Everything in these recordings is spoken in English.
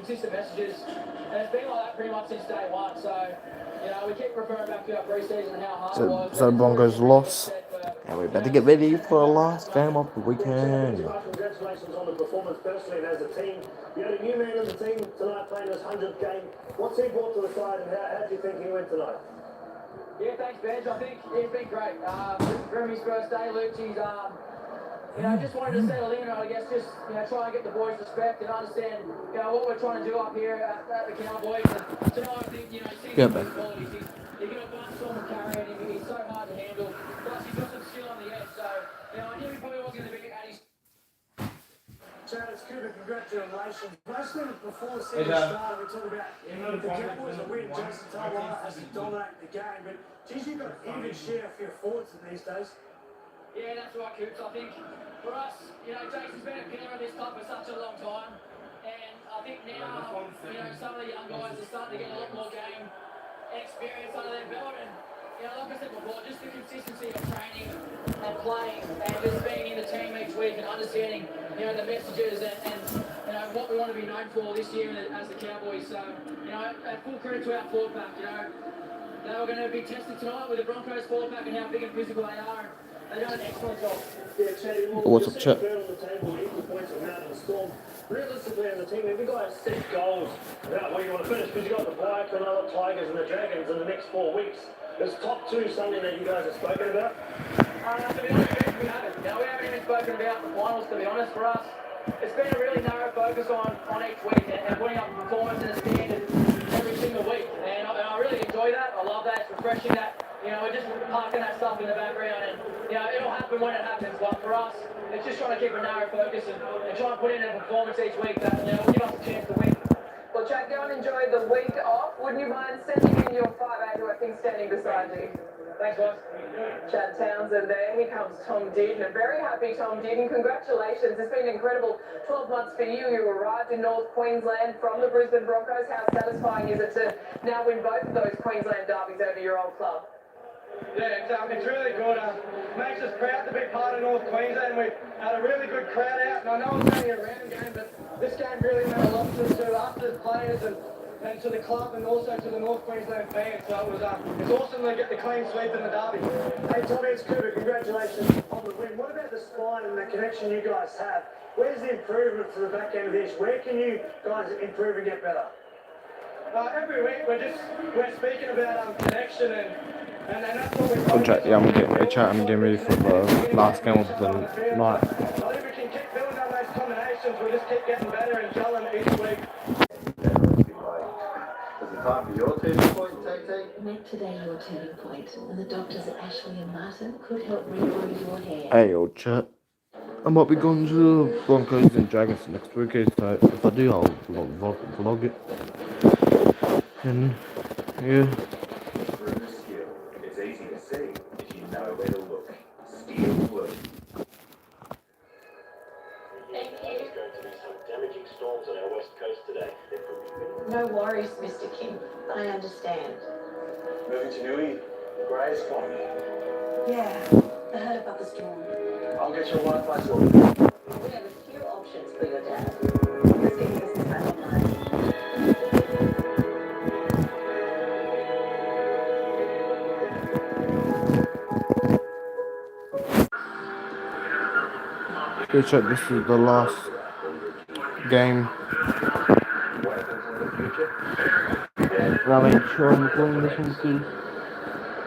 consistent messages, and it's been like that pretty much since day one. So, we keep referring back to our pre-season and how hard it was. So Broncos lost, and we better get ready for the last game of the weekend. Congratulations on the performance personally and as a team. You had a new man in the team tonight playing his 100th game. What's he brought to the side, and how do you think he went tonight? Yeah, thanks, Benj. I think he's been great. From his first day, Luke, he's just wanted to settle in, I guess, just try and get the boys respect and understand what we're trying to do up here at the Cowboys. And tonight, I think he's seen his qualities. He's got a barnstorm of carry, and he's so hard to handle. Plus, he's got some skill on the edge. So I knew he probably wasn't going to be at his. Chad, it's Cooper, congratulations. Most of them before the season started, we talk about the Cowboys are win, Jason Taylor has to dominate the game, but geez, you've got an even share for your forwards in these days. Yeah, that's right, Coops. I think for us, Jason's been a pillar of this club for such a long time, and I think now, some of the young guys are starting to get a lot more game experience under their belt, and like I said before, just the consistency of training and playing and just being in the team each week and understanding, the messages and what we want to be known for this year as the Cowboys. So, full credit to our forward pack. They were going to be tested tonight with the Broncos forward pack and how big and physical they are. They've done an excellent job. What's up, Chip? Realistically, as a team, have you guys set goals about where you want to finish? Because you've got the Black, the Tigers and the Dragons in the next 4 weeks. Is top two something that you guys have spoken about? To be honest, we haven't. We haven't even spoken about the finals, to be honest, for us. It's been a really narrow focus on each week and putting up a performance and a standard every single week. And I really enjoy that. I love that. It's refreshing that, we're just parking that stuff in the background and, it'll happen when it happens. But for us, it's just trying to keep a narrow focus and try and put in a performance each week that, will give us a chance to win. Well, Jack, go and enjoy the week off. Wouldn't you mind sending in your 5'8" who I think standing beside you? Thanks, boss. Chad Townsend there. Here comes Tom Dearden. A very happy Tom Dearden. Congratulations. It's been an incredible 12 months for you. You arrived in North Queensland from the Brisbane Broncos. How satisfying is it to now win both of those Queensland derbies over your old club? Yeah, it's really good. Makes us proud to be part of North Queensland. We had a really good crowd out, and I know it's only a round game, but this game really meant a lot to us as players and to the club and also to the North Queensland fans. So it's awesome to get the clean sweep in the derby. Hey Tommy, it's Cooper. Congratulations on the win. What about the spine and the connection you guys have? Where's the improvement for the back end of this? Where can you guys improve and get better? Every week we're speaking about connection and that's what we're I'm getting ready for the last game of the night. I think we can keep building on those combinations. We just keep getting better and gelling each week. Is it time for your turning point, TT? Make today your turning point, and the doctors at Ashley and Martin could help regrow your hair. Hey, old chat. I might be going to the Broncos and Dragons next week, so if I do, I'll vlog it. And yeah. It's easy to see if you know where to look. Steel blue. Thank you. There's going to be some damaging storms on our west coast today. No worries, Mr. Kim. I understand. Moving to Newey, Grey's gone. Yeah, I heard about the storm. I'll get your Wi-Fi sorted. We have a few options for your dad. Let's get you some time online. Okay, chat, this is the last game. And I made sure I'm recording this one too.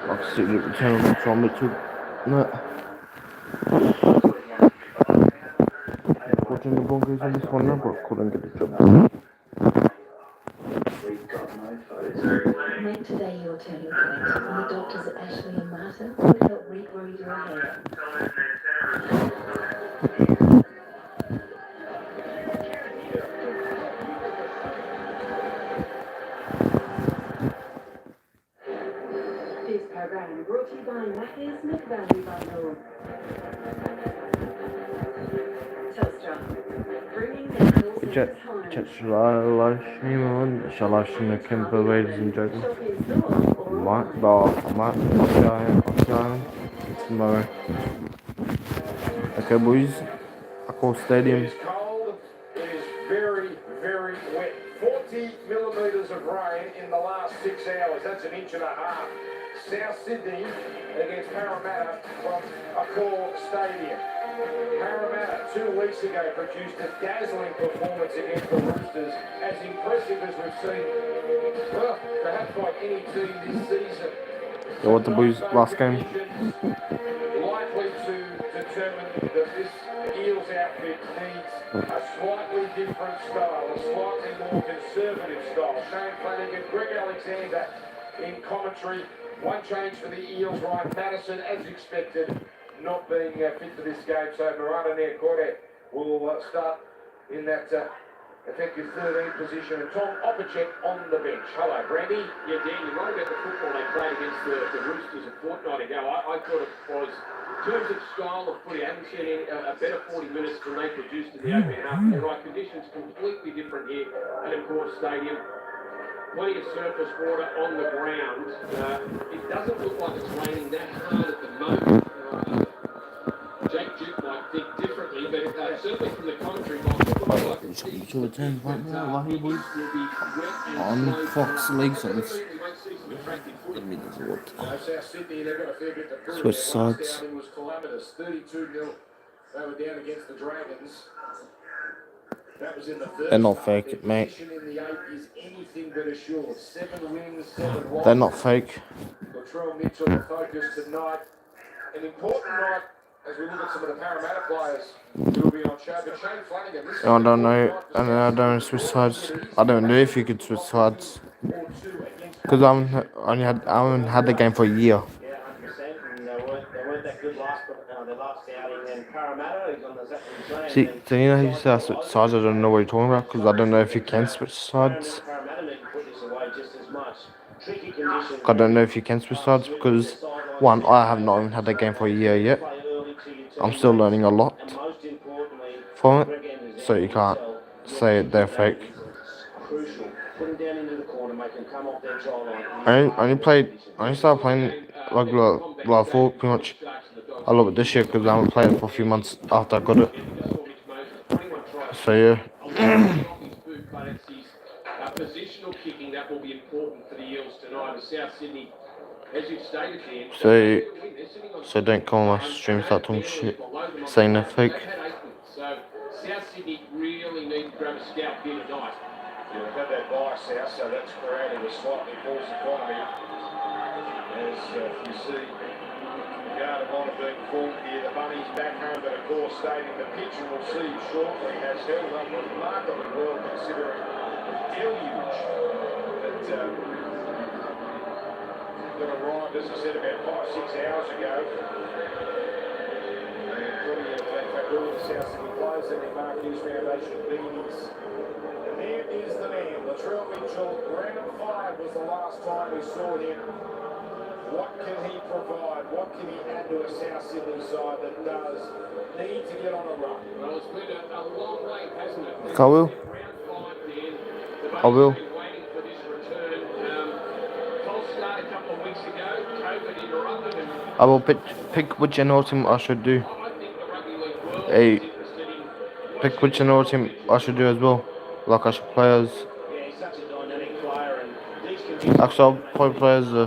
Like I said, the channel from me to watching the Broncos on this one now, but couldn't get the job done. Make today your turning point, and the doctors at Ashley and Martin could help regrow your hair. This program brought to you by Macca's McValue Bundle. Telstra, bringing the Chat, Shalashina Kimber, ladies and gentlemen. Tomorrow. Okay, boys. Accor Stadium. It is cold. It is very, very wet. 40 millimetres of rain in the last 6 hours. That's an inch and a half. South Sydney against Parramatta from Accor Stadium. Parramatta 2 weeks ago produced a dazzling performance against the Roosters, as impressive as we've seen, well, perhaps by any team this season. They want the boys last game. Likely to determine that this Eels outfit needs a slightly different style, a slightly more conservative style. Shane Flanagan, Greg Alexander in commentary. One change for the Eels, Ryan Madison, as expected, not being fit for this game. So Marata Niakorte will start in that effective 13 position. And Tom Opacek on the bench. Hello, Brandy. Yeah, Dan, you're right about the football they played against the Roosters a fortnight ago. I thought it was, in terms of style of footy, I haven't seen a better 40 minutes than they produced in the opening half. The right conditions completely different here at Accor Stadium. Plenty of surface water on the ground. It doesn't look like it's raining that hard at the moment. Jake Duke might think differently, but certainly from the commentary box, To attend right now, right here, boys. On Fox League Service. Let me just look. South Sydney, they've got a fair bit to prove. Switch sides. It was calamitous, 32-0. They were down against the Dragons. That was in the first. They're not fake, mate. Position in the 8 is anything but assured. 7 wins, 7 losses. They're not fake. Latrell Mitchell, the focus tonight. An important night as we look at some of the Parramatta players who will be on show. But Shane Flanagan, this I don't know. I don't switch sides. I don't know if you could switch sides. Because I haven't had the game for a year. Yeah, 100%. And they weren't that good their last outing. And Parramatta is on the second See, so you know how you say I switch sides? I don't know what you're talking about. Because I don't know if you can switch sides. Parramatta need to put this away just as much. Tricky conditions. I don't know if you can switch sides because, one, I have not even had the game for a year yet. I'm still learning a lot from it, so you can't say they're fake. I only started playing regular Live 4 pretty much a little bit this year because I haven't played it for a few months after I got it. So yeah. Positional kicking, that will be important for the Eels tonight. As South Sydney, as you've stated there, So don't come on my stream start talking shit, saying they're fake. So South Sydney really need to grab a scalp here tonight. Yeah, they've had that bias out, so that's created a slightly false economy. As you see, the guard of honour being formed here. The Bunnies back home at Accor Stadium. The pitch, and we'll see shortly, has held up remarkably well considering the deluge that arrived, as I said, about 5-6 hours ago. And plenty of, in fact, all the South Sydney players and their Mark Hughes Foundation beanies. And there is the man, Latrell Mitchell. Round 5 was the last time we saw him. What can he provide? What can he add to a South Sydney side that does need to get on a run? Well, it's been a long way, hasn't it? I will. Round 5 then. I will. Waiting for this return. False start a couple of weeks ago. COVID interrupted him. I will pick which NRL team I should do. I think the Rugby League world Hey, is interested in pick which NRL team I should do as well. Like I should play as. Yeah, he's such a dynamic player, and these conditions. Actually, I'll probably play as I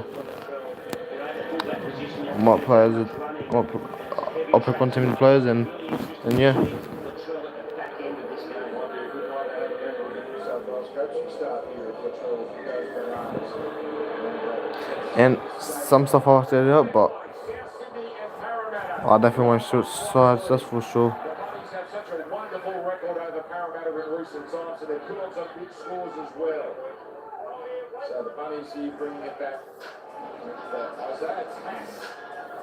might play as I'll pick one team to play as and yeah. And some stuff I'll set it up, but I definitely want to switch sides, that's for sure. The Bunnies have such a wonderful record over Parramatta in recent times, so they've put on some big scores as well. So the Bunnies here bringing it back with Isaiah Tass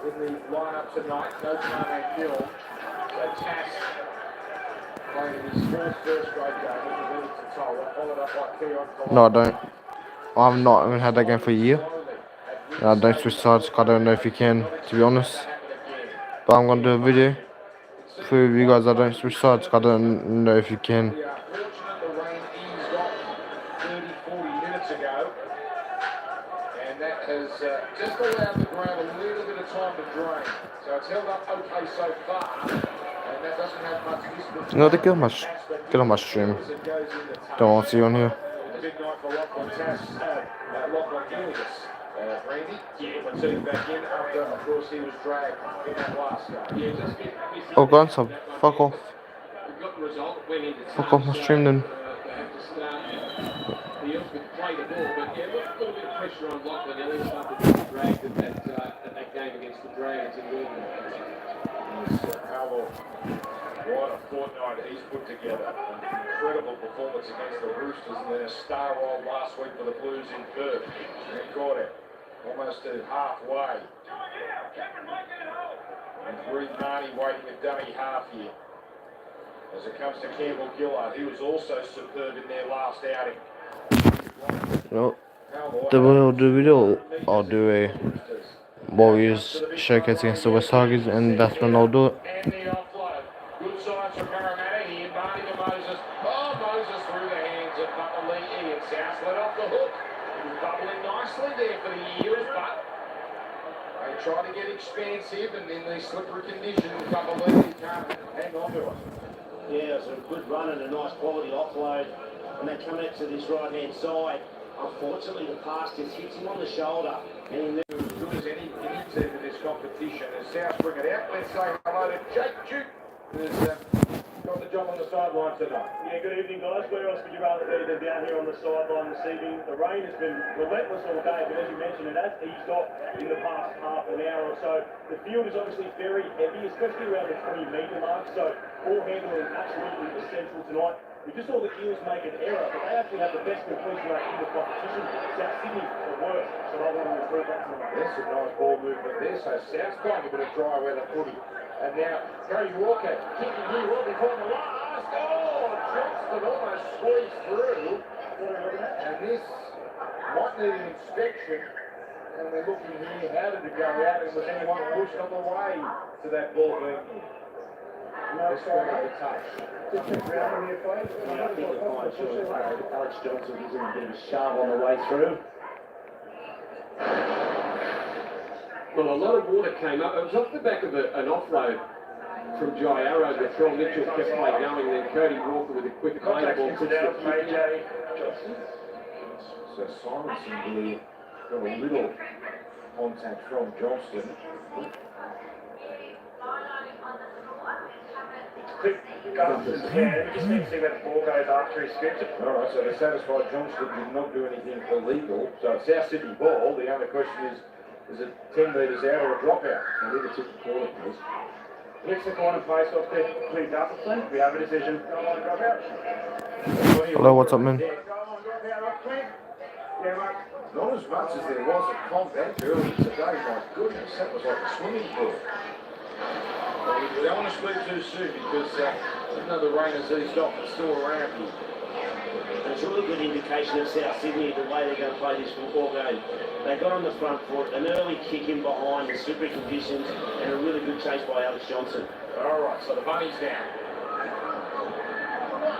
in the lineup tonight. No Carney Hill. So Tass playing his first grade game with the Wellington Toll, followed up by Keon Cole. No, I don't. I've not even had that game for a year. And I don't switch sides, I don't know if you can, to be honest. But I'm going to do a video for you guys. I don't switch sides, I don't know if you can. We are fortunate the rain eased off 30-40 minutes ago. And that has just allowed the ground a little bit of time to drain. So it's held up okay so far. And that doesn't have much distance. No, they get on my stream. Don't want to see you on here. time for Lachlan Julius. Randy, but sitting back in after, of course, he was dragged in that last game. Yeah, just missing Oh, go on, sub. Fuck off. We've got the result, went into Fuck off my stream then. they have to start. The Eels could play the ball, but yeah, look, a little bit of pressure on Lachlan Ellis after being dragged at that game against the Dragons in Melbourne. Howell, what a fortnight he's put together. Incredible performance against the Roosters and then a star roll last week for the Blues in Perth. And he got it almost to halfway. And Ruth Marnie waiting with dummy half here. As it comes to Campbell Gillard, he was also superb in their last outing. No. The one I'll do video, I'll do a Warriors showcase against the West Tigers, and that's when I'll do it. And the offload. Good signs from Parramatta here. Marty to Moses. Oh, Moses through the hands of Buckley. Ian South let off the hook. He's bubbling nicely there for the Eels, but they try to get expansive, and in these slippery conditions, Buckley can't hang on to it. Yeah, it was a good run and a nice quality offload. And they come out to this right-hand side. Unfortunately, the pass just hits him on the shoulder. And As good as any team in this competition. As South bring it out, let's say hello to Jake Duke, who's got the job on the sideline tonight. Yeah, good evening, guys. Where else would you rather be than down here on the sideline this evening? The rain has been relentless all day, but as you mentioned, it has eased off in the past half an hour or so. The field is obviously very heavy, especially around the 20-metre mark, so ball handling absolutely essential tonight. We just saw the Eels make an error, but they actually have the best completion rate in the competition. South Sydney, the worst, so they want to improve that tonight. There's some nice ball movement there, so South's playing a bit of dry weather footy. And now, Cody Walker kicking really well before the last. Oh, Johnston almost squeezed through. And this might need an inspection. And we're looking here, how did it go out? And was anyone pushed on the way to that ball being? No, sorry, the touch. Just check around here, please. I think the fine short Alex Johnson gives him a bit of a shove on the way through. Well, a lot of water came up. It was off the back of an offload from Jai Arrow, but Phil Mitchell kept play going, and then Cody Walker with a quick lane ball. So Simonson here got a little contact from Johnston. Quick Johnston's hand. We just need to see where the ball goes after he scoops it. All right, so they're satisfied Johnston did not do anything illegal. So it's South Sydney ball. The other question is it 10 metres out or a dropout? I think it's at the corner, please. Flicks the corner face off to Clint Duffleton. We have a decision. Go on, drop out. Hello, what's up, man? Go on, drop out, off Clint. Yeah, mate. Not as much as there was at contact earlier today. My goodness, that was like a swimming pool. We don't want to speak too soon because even though the rain has eased off, it's still around here. It's a really good indication of South Sydney, the way they're going to play this football game. They got on the front foot, an early kick in behind the slippery conditions, and a really good chase by Alex Johnson. All right, so the bunny's down.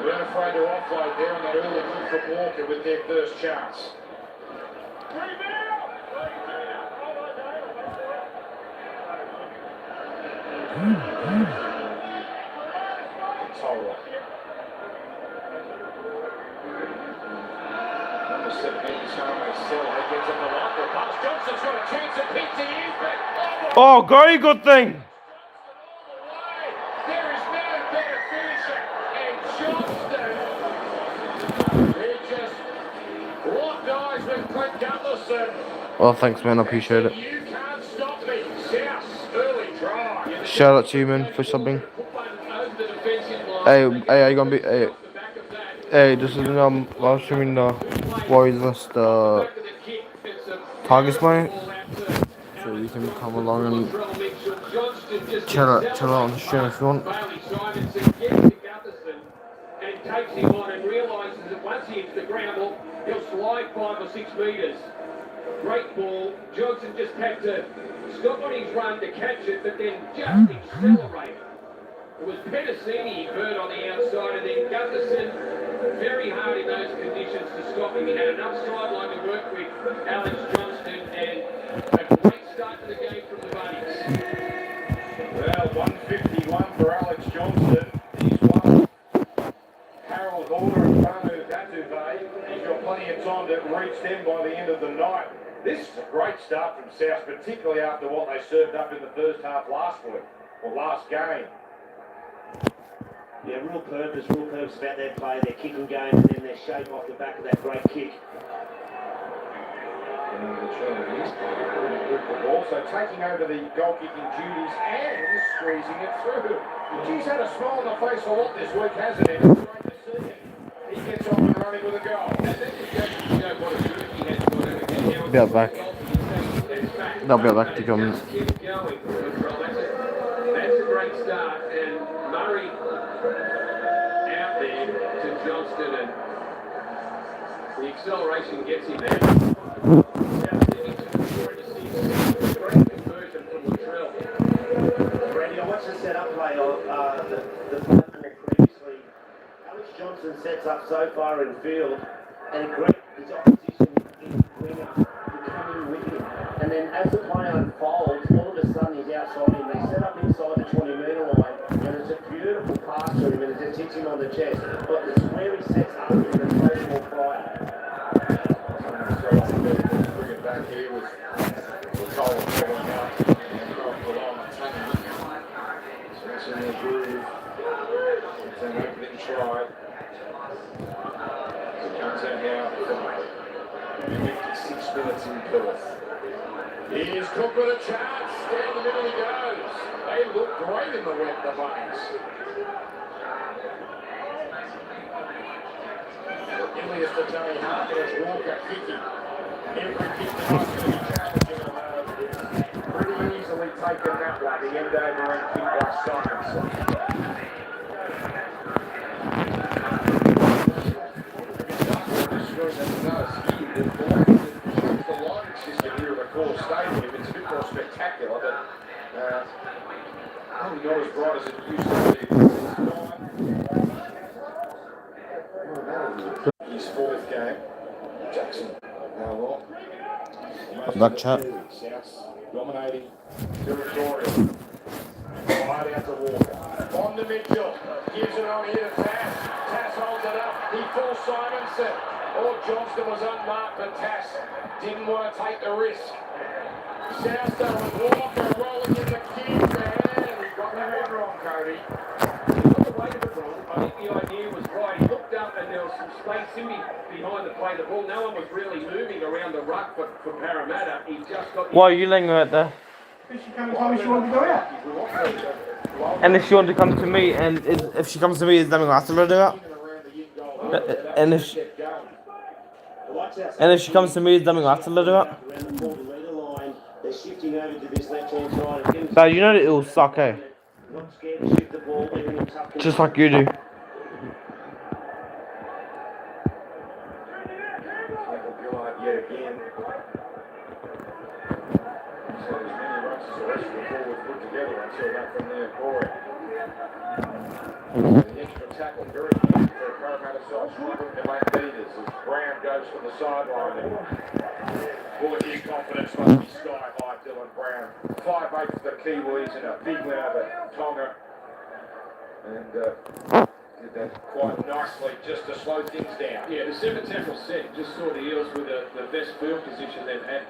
We weren't afraid to offload there on that early move from Walker with their first chance. Total. Number 17 is Harmon Still. He gets up the line. The pass. Johnson's got a chance at PTE. Oh, very good thing. There is no better finisher. And Johnston, he just locked eyes with Clint Gutlison. Well, thanks, man. I appreciate it. You can't stop me. South early try. Shout out to you, man, for subbing. Hey, are you gonna be? Hey, this is live streaming the Warriors vs the Tigers, mate. So you can come along and chill out on the stream if you want. And takes him on and realises that once he hits the ground, he'll slide 5 or 6 metres. Great ball. Johnson just had to stop on his run to catch it, but then just accelerate. It was Petticini heard on the outside, and then Gutherson, very hard in those conditions to stop him. He had enough sideline to work with Alex Johnston, and a great start to the game from the Bunnies. Well, 151 for Alex Johnston. He's won Harold Order and Manu Datuve. He's got plenty of time to reach them by the end of the night. This is a great start from South, particularly after what they served up in the first half last week, or last game. Yeah, real purpose about their play, their kicking game, and then their shape off the back of that great kick. Also taking over the goal-kicking duties and squeezing it through. He's had a smile on the face a lot this week, hasn't he? It's great to see him. He gets off and running with a goal. Be right back. They'll be right back to come. That's a great start, and Murray out there to Johnston, and the acceleration gets him there. Great conversion from Latrell. Randy, I watched the set-up play of the play previously. Alex Johnson sets up so far in field, and his opposition in winger to come in with him. And then as the play unfolds, all of a sudden he's outside him. They set up inside the 20-metre line, and it's a beautiful pass to him, and it just hits him on the chest. But it's where he sets up in the place more fire. So I think they're going to bring it back here with Cole going out. It's in the groove. It's an opening try. It comes out now for 56 minutes in Perth. Here's Cook with a chance. Down the middle he goes. They look great in the wet, the Bunnies. Ilias to Tony Hart. There's Walker kicking. Every kick tonight's going to be challenging. Pretty easily taken that one. The end over and kick by Simonson. Stadium, it's a bit more spectacular, but probably not as bright as it used to be. His fourth game, Jackson. Now what? Back chat. South dominating territorial. Wide out to Walker. On to Mitchell. Gives it on here to Tass. Tass holds it up. He falls Simonson. Oh, Johnston was unmarked, but Tass didn't want to take the risk. Southstone and Walker rolling in the kick, and he got the head wrong, Cody. He got the weight of it wrong. I think the idea was right. He looked up and there was some space in behind the play. The ball, no one was really moving around the ruck for Parramatta. He just got... Why are you laying right there? Because she came and told me she wanted to go out. And if she wanted to come to me, and if she comes to me, is that going to have to let her out? And if she comes to me, is that going to have to let her out? They're shifting over to this left-hand side. So you know that it will suck, eh? Not scared to shift the ball, even in tough Just like you do. Yet again. So as many runs as the rest of the ball was put together until that from there forward. The extra tackle very good for Parramatta side, struggling to make leaders as Brown goes from the sideline. Well, his confidence must be sky high, Dylan Brown. 5-8 for the Kiwis and a big win over Tonga. And did that quite nicely just to slow things down. Yeah, the 7-tackle set just saw the Eels with the best field position they've had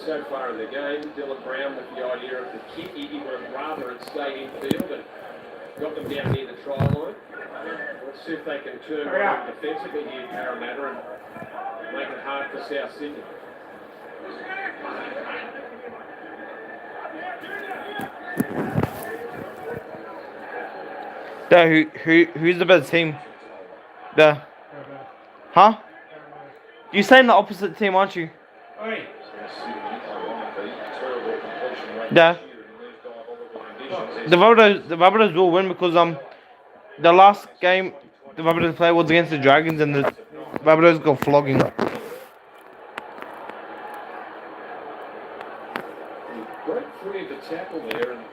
so far in the game. Dylan Brown with the idea of the kick. He would have rather it stayed in field and got them down near the try line. Let's see if they can turn around defensively here, Parramatta, and make it hard for South Sydney. Who's the better team? Huh? You're saying the opposite team, aren't you? Yeah. The Rabbitohs will win because the last game the Rabbitohs played was against the Dragons and the Rabbitohs got flogging. Great free of the tackle there, and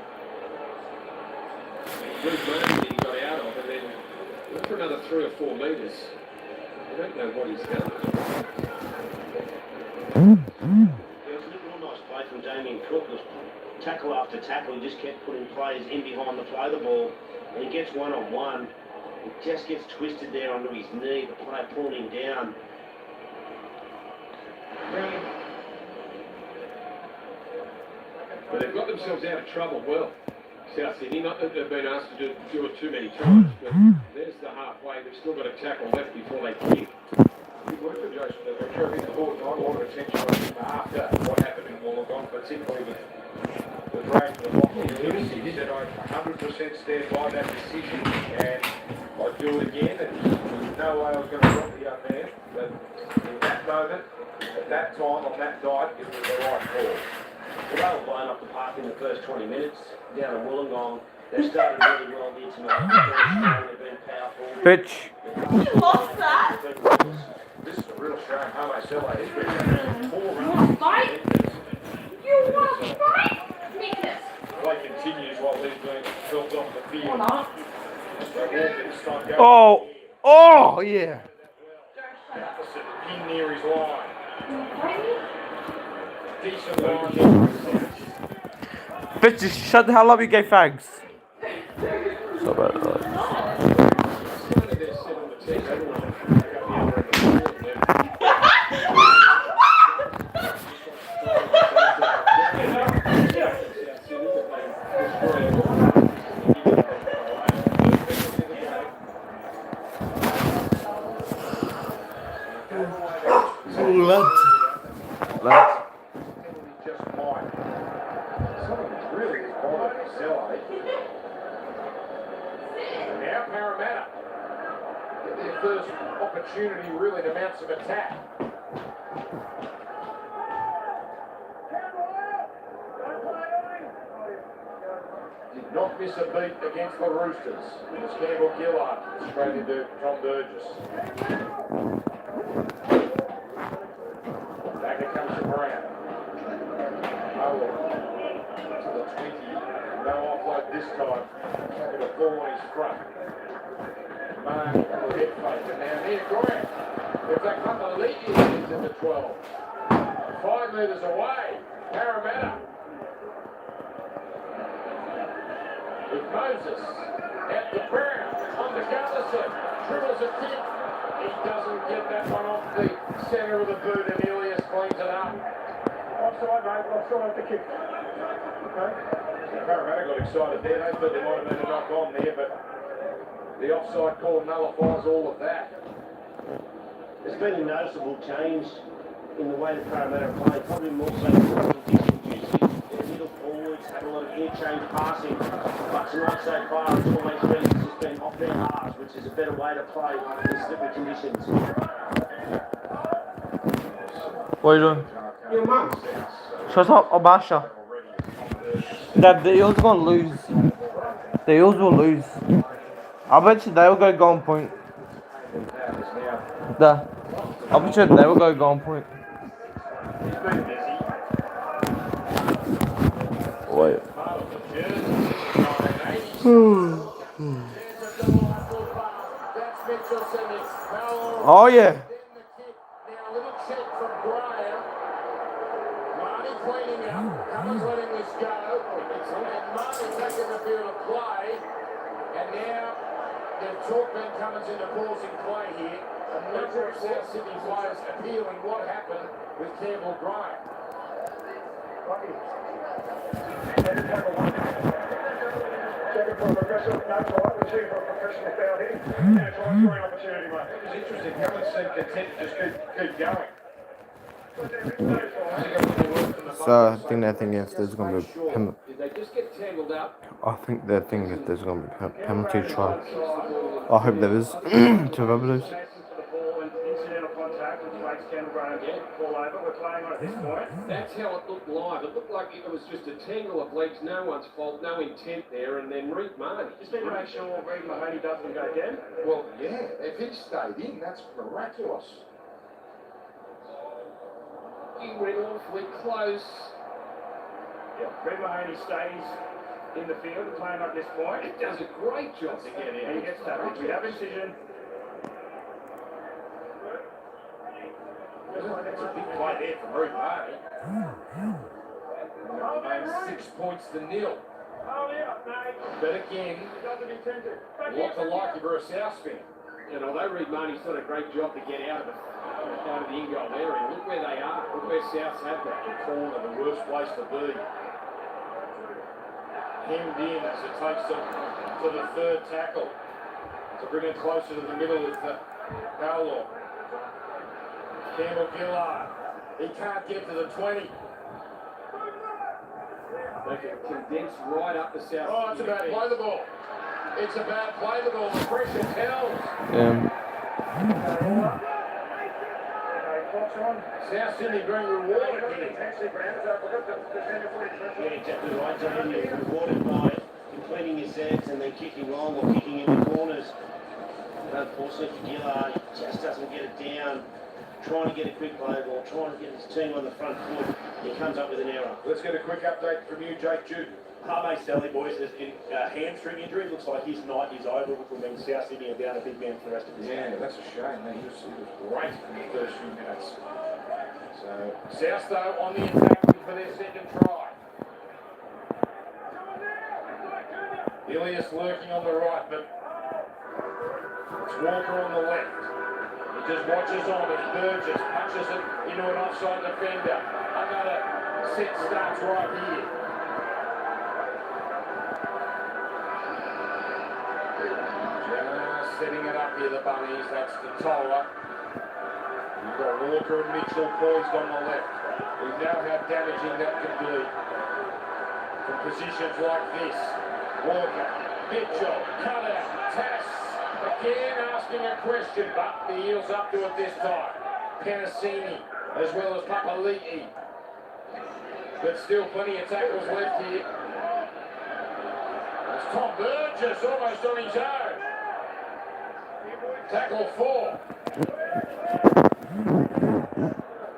good moment he got out of, and then went for another 3 or 4 metres. I don't know what he's done. There was a real nice play from Damien Cook. Tackle after tackle, he just kept putting players in behind the play the ball, and he gets one-on-one. He just gets twisted there onto his knee, the player pulling him down, But they've got themselves out of trouble well. South Sydney, not that they've been asked to do it too many times, but there's the halfway. They've still got a tackle left before they kick. Good work for Jason. They're very important. A lot of attention on him after what happened in Wollongong, particularly with the break of the boxing news. He said, I 100% stand by that decision and I'd do it again. And there's no way I was going to drop the young man. But in that moment, at that time, on that night, it was the right call. Well, they were blown up the park in the first 20 minutes down in Wollongong. They've started really well here tonight. They've been powerful. Bitch. You lost that. This is a real shame. How I sell it. He's been 4 runs. Fight. You want to fight? Nicholas. Play continues while he's being filled off the field. Or not. Oh. Oh, yeah. In near his line. Decent line. Bitch, just shut the hell up, you gay fags. So bad, lads. Just might. Something really is bothering the cell, eh? Now Parramatta get their first opportunity really to mount some attack. Did not miss a beat against the Roosters. It was Campbell Gillard, straight into Tom Burgess. Back it comes to Brown. Owen to the 20. No offload this time. Taking a ball on his front. Mark on the head fake. And now near Grant. If they come to lead, he's in the 12. 5 metres away. Parramatta. With Moses. At the Brown. On the Gutherson. Dribbles a kick. He doesn't get that one off the centre of the boot, and Elias cleans it up. Offside, mate, but I'll still have to kick. Okay. Parramatta got excited there. They thought there might have been a knock on there, but the offside call nullifies all of that. There's been a noticeable change in the way the Parramatta are playing, probably more so condition usage. Their middle forwards have a lot of interchange passing, but tonight so far it's always been just been off their halves, which is a better way to play in slippery conditions. What are you doing? Your mum. Shut up, Obasha. Dad, the Eels are gonna lose. The Eels will lose. I bet you they will go goal point. I bet you they will go goal point. Wait. Oh yeah. Now a little check from Graham. Marty cleaning up. Cummins letting this go. And Marty taking the field of play. And now they've talked Ben Cummins into pausing play here. A number of South Sydney players appealing what happened with Campbell Graham. Checking for a progressive, no try, we're seeing for a professional foul here. Yeah, try and scoring opportunity, mate. It was interesting. Cummins seemed content to just keep going. So I think they're thinking if there's gonna be Did they just get tangled up? I think they're thinking if there's gonna be penalty try. I hope there is to Rabbitohs. Incidental contact, which makes Campbell Graham fall over. We're playing on at this point. That's how it looked live. It looked like it was just a tangle of legs, no one's fault, no intent there, and then Reed Marnie. Just need to make sure Reed Mahoney doesn't go down. Well, yeah, if he stayed in, that's miraculous. He went awfully close. Yeah, Reed Mahoney stays in the field, playing at this point. He does a great job to get in. And he gets tackled. We have incision. That's a big play there from Reed Marnie. 6 points to 0. But again, what to like if you're a South fan. And although Reed Marnie's done a great job to get out of the in-goal area, look where they are. Look where Souths have that. The corner, the worst place to be. hemmed in as it takes them to the third tackle. To bring it closer to the middle is Howlaw. Campbell Gillard. He can't get to the 20. They can condense right up the south. Oh, it's about play the ball. It's about play the ball. The pressure tells. South Sydney being rewarded here. Yeah, exactly right, Jamie. You're rewarded by completing your sets and then kicking long or kicking in the corners. But unfortunately for Gillard, he just doesn't get it down. Trying to get a quick play ball, trying to get his team on the front foot. He comes up with an error. Let's get a quick update from you, Jake Jude. Harvey Sally, boys, has a hamstring injury. Looks like his night is over, which will mean South Sydney are down a big man for the rest of the Yeah, game. that's a shame. He was great in the first few minutes. So, South though on the attack for their second try. Ilias lurking on the right, but it's Walker on the left. He just watches on as Burgess punches it into an offside defender. Another set starts right here. Just setting it up here, the Bunnies. That's Totola. You've got Walker and Mitchell poised on the left. We know how damaging that can be from positions like this. Walker, Mitchell, cut out, Tass. Again asking a question, but the Eels up to it this time. Penasini, as well as Papali'i. But still plenty of tackles left here. It's Tom Burgess almost on his own. Tackle 4.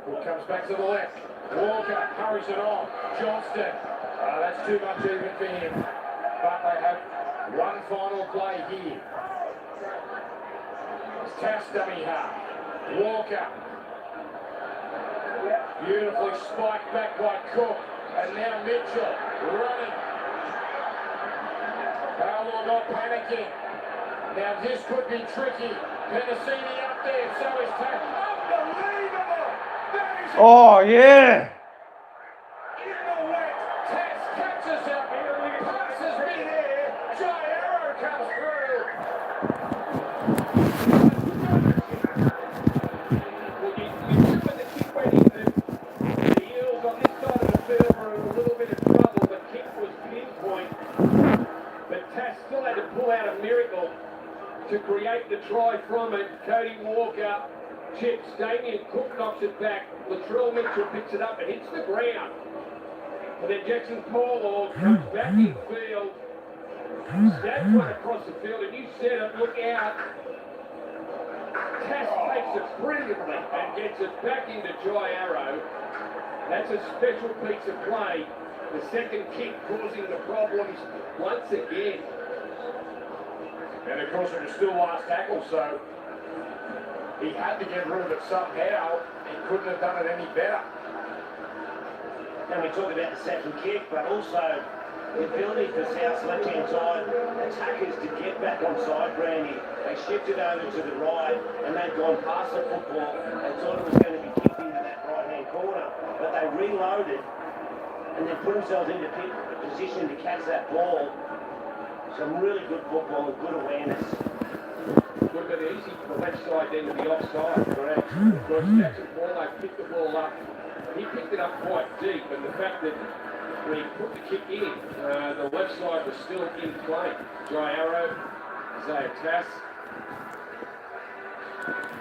Who comes back to the left. Walker hurries it on. Johnston. That's too much even for him. But they have one final play here. Tass dummy half. Walker. Beautifully spiked back by Cook. And now Mitchell running. Howlaw not panicking. Now this could be tricky. Penasini up there, so is Tass. Unbelievable! That is Oh, yeah. in the wet. Tass catches it. Passes mid-air. Jai Arrow comes through. Well, you remember the kick went in. The Eels on this side of the field were in a little bit of trouble. The kick was pinpoint. But Tass still had to pull out a miracle to create the try from it. Cody Walker chips. Damien Cook knocks it back. Latrell Mitchell picks it up and hits the ground. And then Jackson Paulo comes back in field. Stabs one across the field, and you said it, look out. Tass takes it brilliantly and gets it back into Jai Arrow. That's a special piece of play. The second kick causing the problems once again. And of course it was still last tackle, so he had to get rid of it somehow. He couldn't have done it any better. And we talk about the second kick, but also the ability for South's left-hand side attackers to get back on side, Brandy. They shifted over to the right and they'd gone past the football and thought it was going to be kicked into that right-hand corner. But they reloaded and then put themselves into position to catch that ball. Some really good football and good awareness. Would have been easy for the left side then to be offside, correct? Because Jackson Paulo picked the ball up. He picked it up quite deep, and the fact that when he put the kick in, the left side was still in play. Jai Arrow, Isaiah Tass.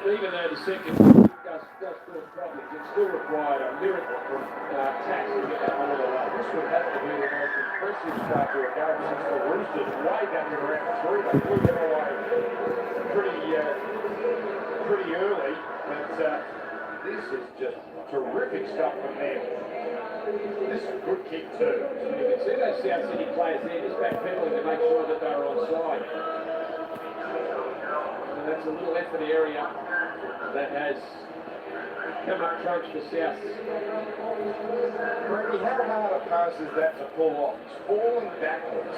Even though the second kick does cause problems, it still required a miracle from Tass to get that one all the way. This would have to be the most impressive start to a game since the Roosters way back in round 3. They blew them away pretty early, but this is just terrific stuff from them. This is a good kick too. You can see those South City players there just backpedaling to make sure that they were onside. And that's a little effort area that has come up trunks for South. Brady, how hard a pass is that to pull off? It's falling backwards.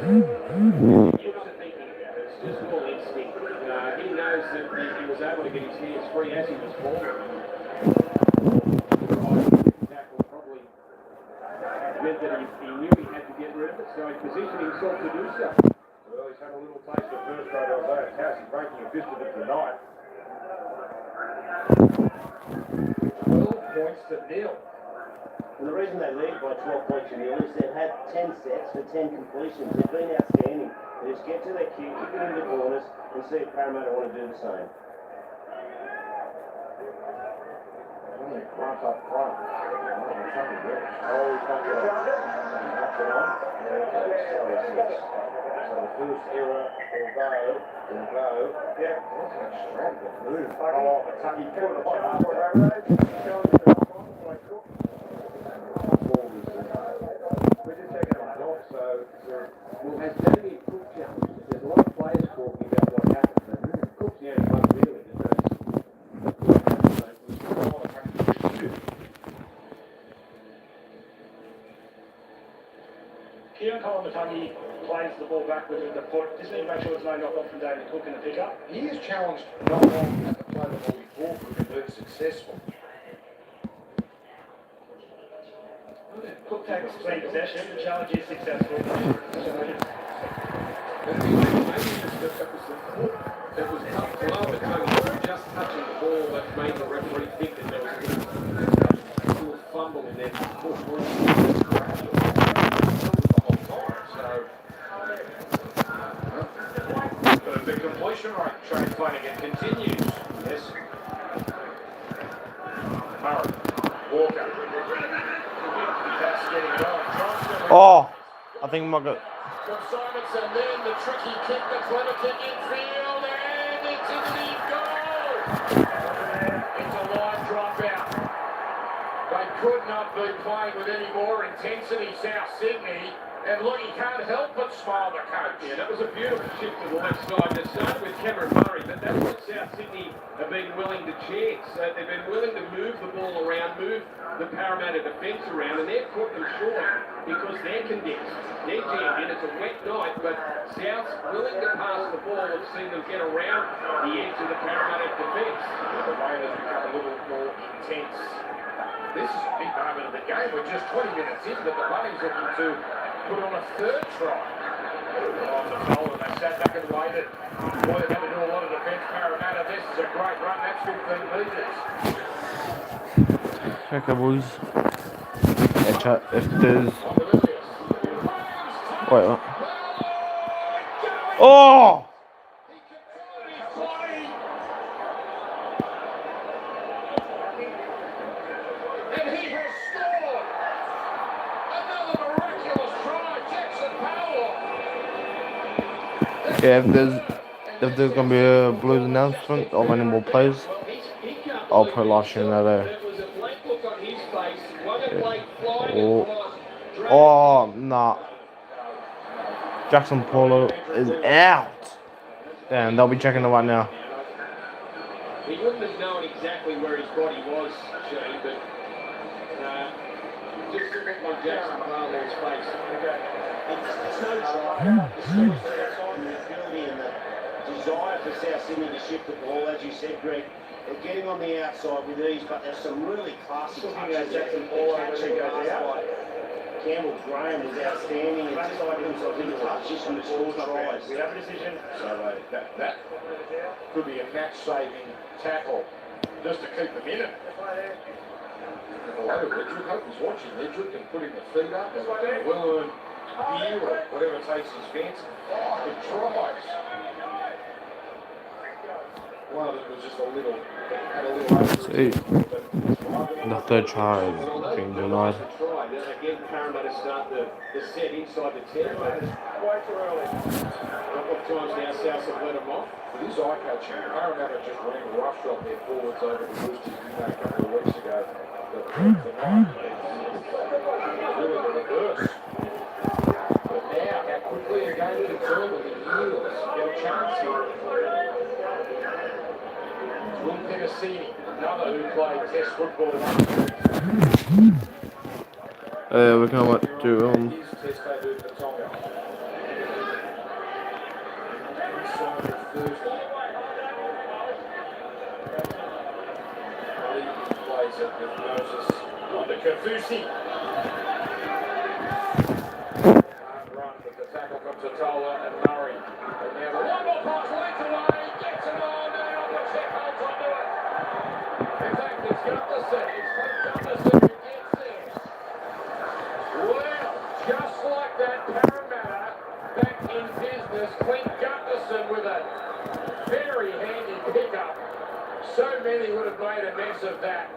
He wasn't thinking about it. It's just all instinct. He knows that he was able to get his hands free as he was falling. Tackle probably meant that he knew he had to get rid of it, so he Well, he's had a little taste of first grade Isaiah Cass. He's making a fist of it tonight. 12 points to nil. And the reason they lead by 12 points to nil is they've had 10 sets for 10 completions. They've been outstanding. They just get to their cue, kick it into the corners, and see if Parramatta want to do the same. Grunt up front. Oh, he's got it on. So the first error will go. Yeah. What's that strong move? Oh, Kentucky put it on after. We're just taking it off, so well, has Damien Cook challenged? There's a lot of players talking about what happened, but Cook's the only one really that knows. Kieran Colamatagi plays the ball backwards with the foot. Just need to make sure there's no knock-off from David Cook in the pickup. He is challenged not long at the play the ball before Cook and been successful. Cook takes clean possession. The challenge is successful. Maybe it was tough glove at Tony just touching the ball that made the referee think that there was a little fumble in there. The whole time. So the completion rate trade Flanagan continues. Yes. Murray. Walker. That's getting going. Oh, I think we might go. From Simonson, then the tricky kick, the clever kick infield, and it's in the goal! It's a line dropout. They could not be playing with any more intensity, South Sydney. And look, he can't help but smile the coach. Yeah, that was a beautiful shift to the left side. They started with Cameron Murray, but that's what South Sydney have been willing to chance. They've been willing to move the ball around, move the Parramatta defence around, and they've caught them short because they're condensed. They're jammed in. It's a wet night, but South's willing to pass the ball. We've seen them get around the edge of the Parramatta defence. The rain has become a little more intense. This is a big moment of the game. We're just 20 minutes in, but the Bunnies looking to put on a third try. On the goal, and they sat back and waited. Boy, they've had to do a lot of defence. Parramatta, this is a great run. That's 15 metres. Okay, boys. Yeah, chat, if there's... Wait, what? Oh! And he has scored! Another miraculous try, Jackson Powell! Yeah, if there's gonna be a Blues announcement of any more players, I'll put live stream that there. Yeah. Oh, nah. Jackson Paulo is out. Damn, they'll be checking it right now. He wouldn't have known exactly where his body was, Shane, but just look at Jackson Barlow's face. It's no try. It's the ability and the desire for South Sydney to shift the ball, as you said, Greg. They're getting on the outside with ease, but there's some really classy touches. Jackson Paulo Catching pass by Campbell Graham is outstanding. It just opens themselves into a position to score tries. We have a decision. So that could be a match-saving tackle just to keep them in it. Edrick, hope he's watching. Edrick and putting the feet up and well-earned beer or whatever takes his fancy. Oh, it tries. One of them was just a little, had a little See, the third try is being denied. Again, Parramatta start the set inside the 10. Way too early. A couple of times now, South have let them off. It is eye-catching. Parramatta just ran roughshod their forwards over the Roosters a couple of weeks ago. But tonight, really the reverse. But now, how quickly are going to determine the Eels get a chance here? Will Tennessee, another who played Test football We can what do his Test debut for Tonga. Inside Thursday. I believe he plays at the Moses on the Kafusi. Hard run, but the tackle comes Totola and Murray. And now the one more pass length away, gets it on now, Pacheco holds onto it. In fact, it's Gutherson. It's Clint Gutherson who gets there. Well, just like that, Parramatta back in business. Clint Gutherson with a very handy pickup. So many would have made a mess of that.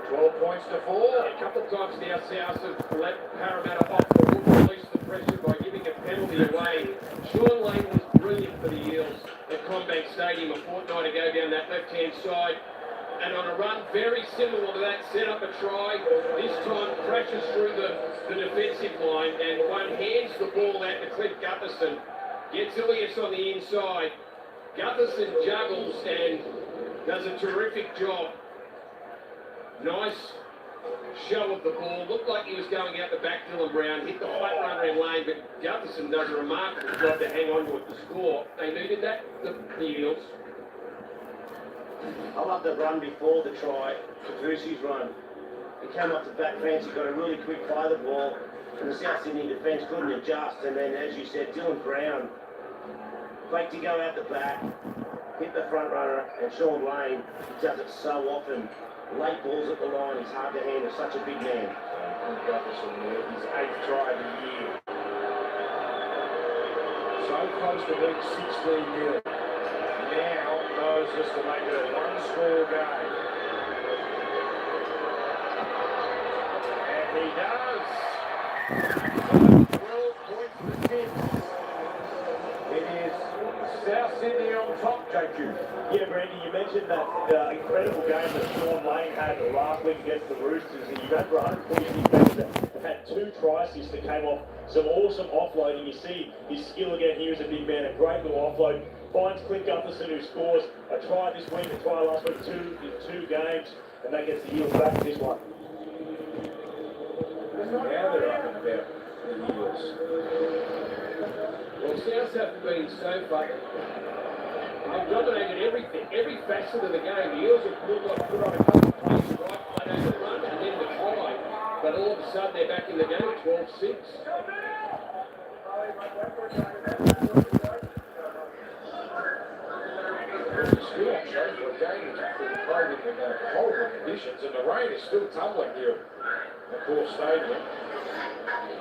12 points to 4. A couple of times now, South have let Parramatta off the hook, release the pressure by giving a penalty away. Sean Lane was brilliant for the Eels at Combank Stadium a fortnight ago down that left-hand side. And on a run very similar to that, set up a try. This time crashes through the defensive line and one hands the ball out to Clint Gutherson. Gets Ilias on the inside. Gutherson juggles and does a terrific job. Nice show of the ball. Looked like he was going out the back, Dylan Brown. Hit the flat runner in lane, but Gutherson does a remarkable job to hang on to it to score. They needed that, the Eels. I love the run before the try, Kavusi's run. He came off the back fence, he got a really quick play of the ball, and the South Sydney defence couldn't adjust. And then, as you said, Dylan Brown, faked to go out the back, hit the front runner, and Sean Lane, he does it so often. Late balls at the line, he's hard to handle, such a big man. Gutherson there, his 8th try of the year. So close to being 16-0. Now knows just to make it a one-score game. And he does. 12 points to 6. It is South Sydney on top, JQ. Yeah, Brandy, you mentioned that incredible game that Sean Lane had last week against the Roosters, and you ran for 146 metres and had 2 try assists that came off some awesome offloading. You see his skill again here as a big man, a great little offload. Finds Clint Gutherson, who scores a try this week, a try last week, two games, and that gets the Eels back in this one. Now they're up and about the Eels. Well, South have been so far. They've dominated everything, every facet of the game. The Eels have put on a couple of plays right flat over the run and then the try. But all of a sudden they're back in the game at 12-6. Still shows for a game that's been played in horrible conditions, and the rain is still tumbling here at Bull Stadium.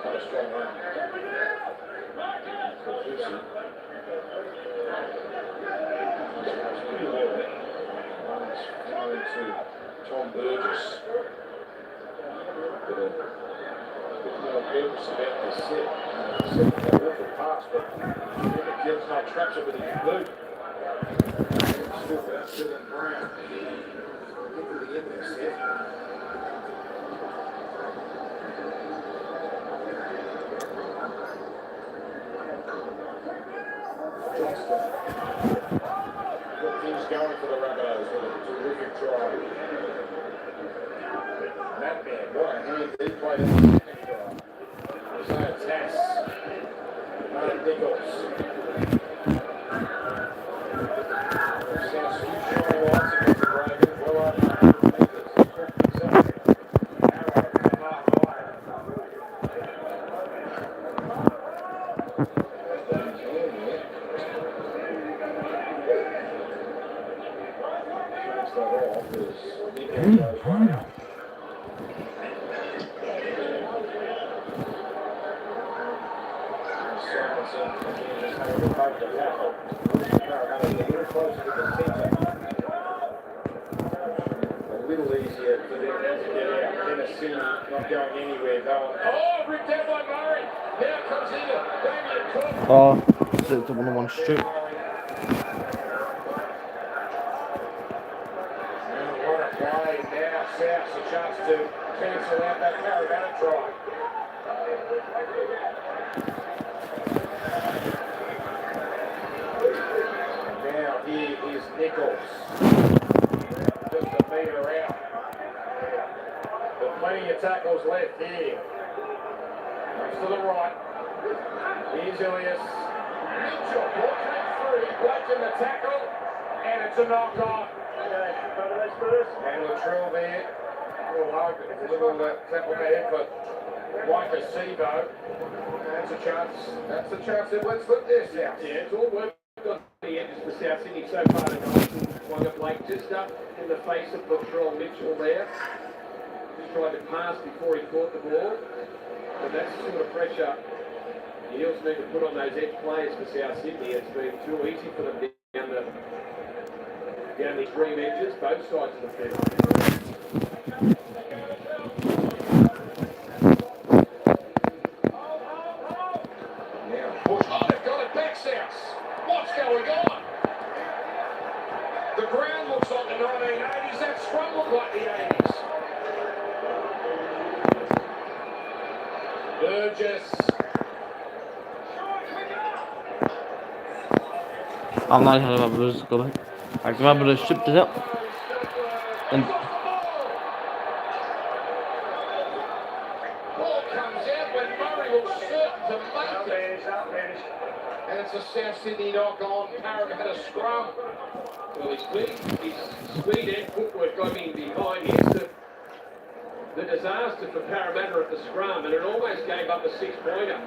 Not a strong run. Pretty well there. Runs thrown to Tom Burgess. No purpose about this set. Set that awful pass, but Gill's not traps it with his boot. Still without Dylan Brown. Into the end of the set. Johnston. Got things going for the Rabbitohs with a terrific try. That man, what a hand he played in the second try. There's no Tass. No Nichols. South Sydney shining lights against the Ravens. Well over 100 metres. Arrow from half high. That off as Nick goes one out. Simonson just having to poke the tackle. Parramatta a little closer to the centre. A little easier for them to get out. Tennessee not going anywhere. Oh, ripped out by Murray. Now comes in Damien Cook. Oh, set up on the one strip. Play now, South's a chance to cancel out that Parramatta try. And now here is Nichols. Just a metre out. But plenty of tackles left here. Comes to the right. Here's Ilias. Mitchell, ball came through, bludgeoned the tackle, and it's a knock on. And Latrell there. We'll hope it's a little tap on the head for Micah Sevo. That's a chance. That's a chance that let's flip this out. Yeah, it's all worked on the edges for South Sydney so far tonight. Wanga Blake just up in the face of Latrell Mitchell there. Just tried to pass before he caught the ball. But that's the sort of pressure the Eels need to put on those edge players for South Sydney. It's been too easy for them down the extreme edges, both sides of the field. Now, push. Oh, they've got it back south. What's going on? The ground looks like the 1980s. That scrum looked like the 80s. Burgess. I'm not sure about Bruce. Go back. I remember the strip it up. And Ball comes out when Murray looks certain to make it. And it's a South Sydney knock on. Parramatta scrum. Well, his speed and footwork got him behind. Here's the disaster for Parramatta at the scrum, and it almost gave up a 6-pointer.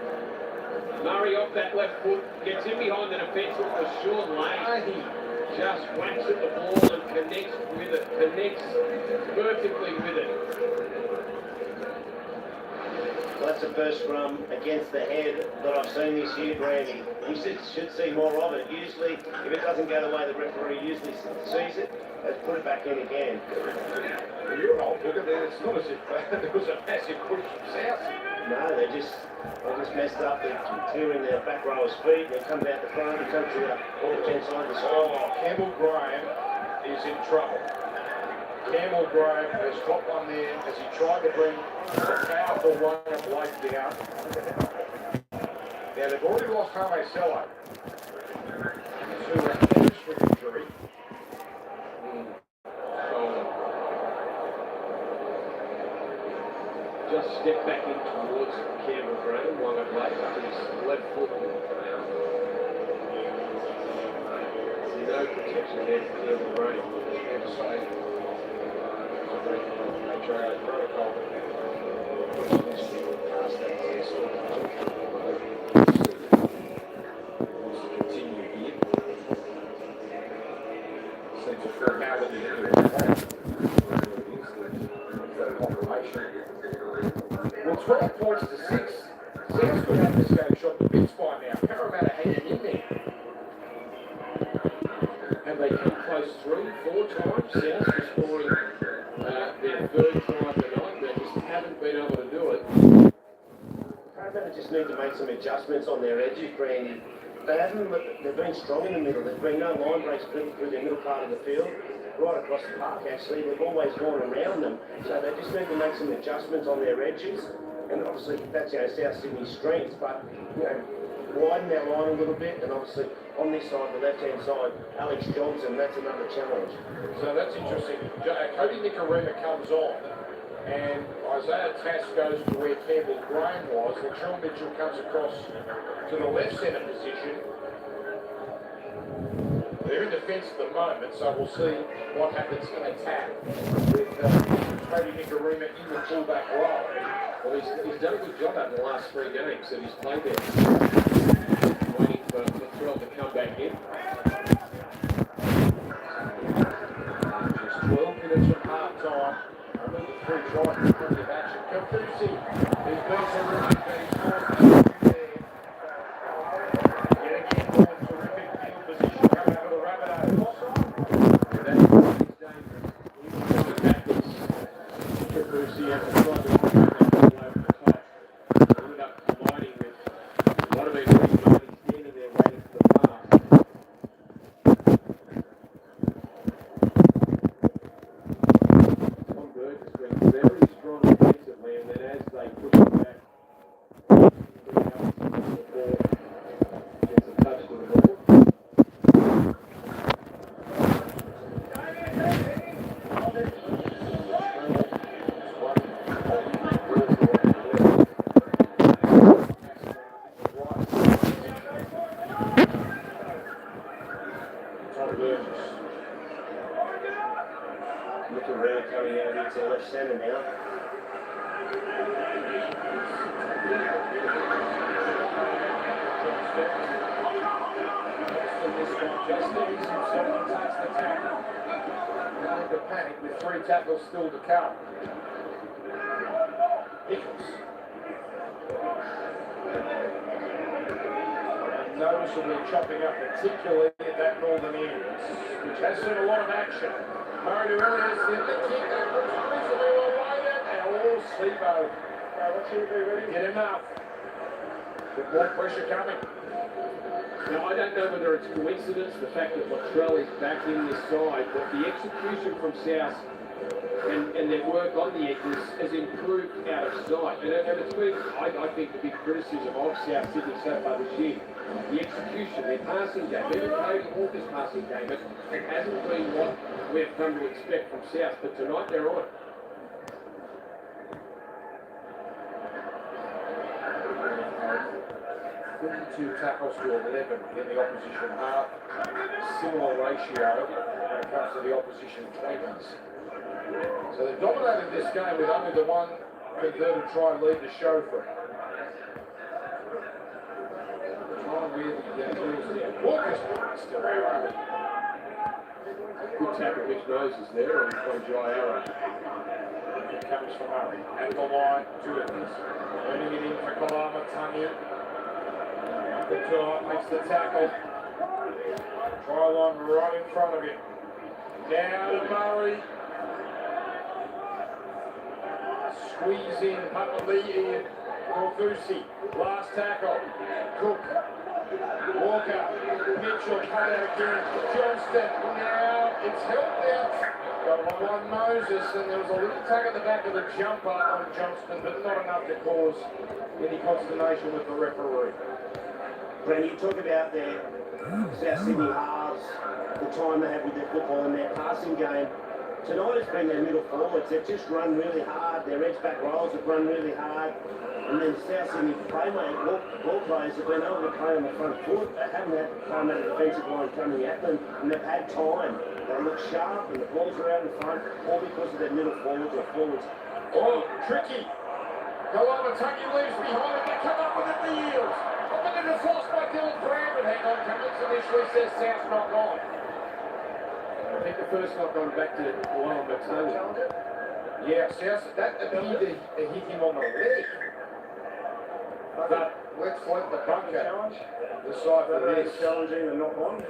Murray off that left foot, gets in behind the defence with Sean Lane. He just whacks at the ball and connects with it, connects perfectly with it. Well, that's the first scrum against the head that I've seen this year, Brandy. We should see more of it. Usually, if it doesn't go the way the referee usually sees it, let's put it back in again. You're an old booker there. It's not as if there was a massive push from South. No, they just messed up. They're clearing their back rower's feet. They come out the front. They come to the left-hand side of the side. Oh, Campbell Graham is in trouble. Campbell Graham has got one there as he tried to bring a powerful one of Blake down. Now, they've already lost Harvey Sello to a hamstring injury. Just step back in towards Campbell Graham, Wanga Blake up his left foot. See no protection there for Campbell Graham. And to say, HIA protocol, past that test, wants to continue here. Seems to feel how that he Well, 12 points to 6. South could have this game shot to bits by now. Parramatta had it in there. Have they come close 3-4 times? South for scoring their third try tonight. They just haven't been able to do it. Parramatta just need to make some adjustments on their edges, Brandy. They've been strong in the middle. There's been no line breaks through their middle part of the field. Right across the park, actually. They've always gone around them. So they just need to make some adjustments on their edges. And obviously, that's, South Sydney's strength. But, widen their line a little bit. And obviously, on this side, the left-hand side, Alex Johnson, that's another challenge. So that's interesting. Cody Nicarima comes on. And Isaiah Tass goes to where Campbell Graham was. Latrell Mitchell comes across to the left centre position. They're in defence at the moment, so we'll see what happens in attack with Cody Nicarima in the fullback role. Well, he's done a good job out in the last 3 games that he's played there. Waiting for Latrell to come back in. Just 12 minutes from half-time. Only the 3 tries in terms of action. Kafusi has been terrific, but he's scored there. Yet again, terrific field position coming out of the Rabbitohs. That's dangerous. He's going backwards. Kafusi has to try to run that ball over the top. Ended up colliding with one of their pretty standing there waiting for the pass. Tom Burgess has been very strong defensively, and then as they push him back, gets a touch to the ball. Tom Burgess. Looking around coming out into their left centre now. To panic with 3 tackles still to come. Eels. Noticeably chopping up, particularly at that northern end, which has seen a lot of action. Murray to Elliott, the kick that looks reasonably well weighted, and all Steve-O. What's he do, ready? Get enough. With more pressure coming. Now, I don't know whether it's coincidence, the fact that Latrell is back in this side, but the execution from South and their work on the edges has improved out of sight. And it's been, I think, the big criticism of South Sydney so far this year. The execution, their passing game, they've carried Hawker's passing game, but it hasn't been what we've come to expect from South. But tonight they're on. 22 tackles to 11 in the opposition half. Similar ratio when it comes to the opposition 20s. So they've dominated this game with only the one converted try lead to show for it. Trying with the Eels there. Walker's still arrow. Good tackle, Mitch Nose is there on Jairo. It comes from Murray. At the line, to Evans. Running it in for Kalama Tungy. The Tour makes the tackle. Try line right in front of him. Down to Murray. Squeeze in, Papali'i and Corfusi. Last tackle. Cook. Walker. Mitchell cut out again. Johnston. Now it's helped out. Got one Moses, and there was a little tag at the back of the jumper on Johnston, but not enough to cause any consternation with the referee. When you talk about their South Sydney halves, the time they have with their football and their passing game, tonight it's been their middle forwards. They've just run really hard. Their edge-back rolls have run really hard. And then South Sydney ball players have been able to play on the front foot. They haven't had to play on that defensive line coming at them, and they've had time. They look sharp, and the balls are out in front, all because of their middle forwards or forwards. Oh, tricky. Kalama Tungy leaves behind. They come up with it, the Eels. Up and it's lost by Dylan Brandon. Hang on, Cummins initially says South knock on. I think the first knock on back to Luan Matoni. Yeah, South, that appeared to hit him on the leg. But let's let the bunker decide for this. Challenging the knock on.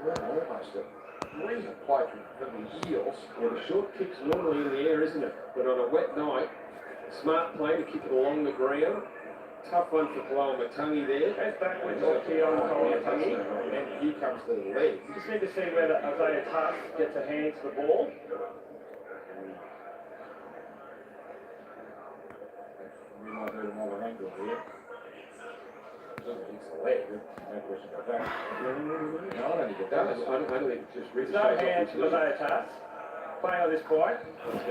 Almost a recent play from the Eels. Yeah, the short kick's normally in the air, isn't it? But on a wet night, smart play to kick it along the ground. Tough one for Kalama Matungi there. That's backwards off here on Kalama Matungi. And here comes the leg. You just need to see whether Rabbitohs gets a hand to the ball. We might do another angle here. It's the leg, no question about that. No, I don't think it does. I don't think it's just There's no hand to Rabbitohs. Playing on this point.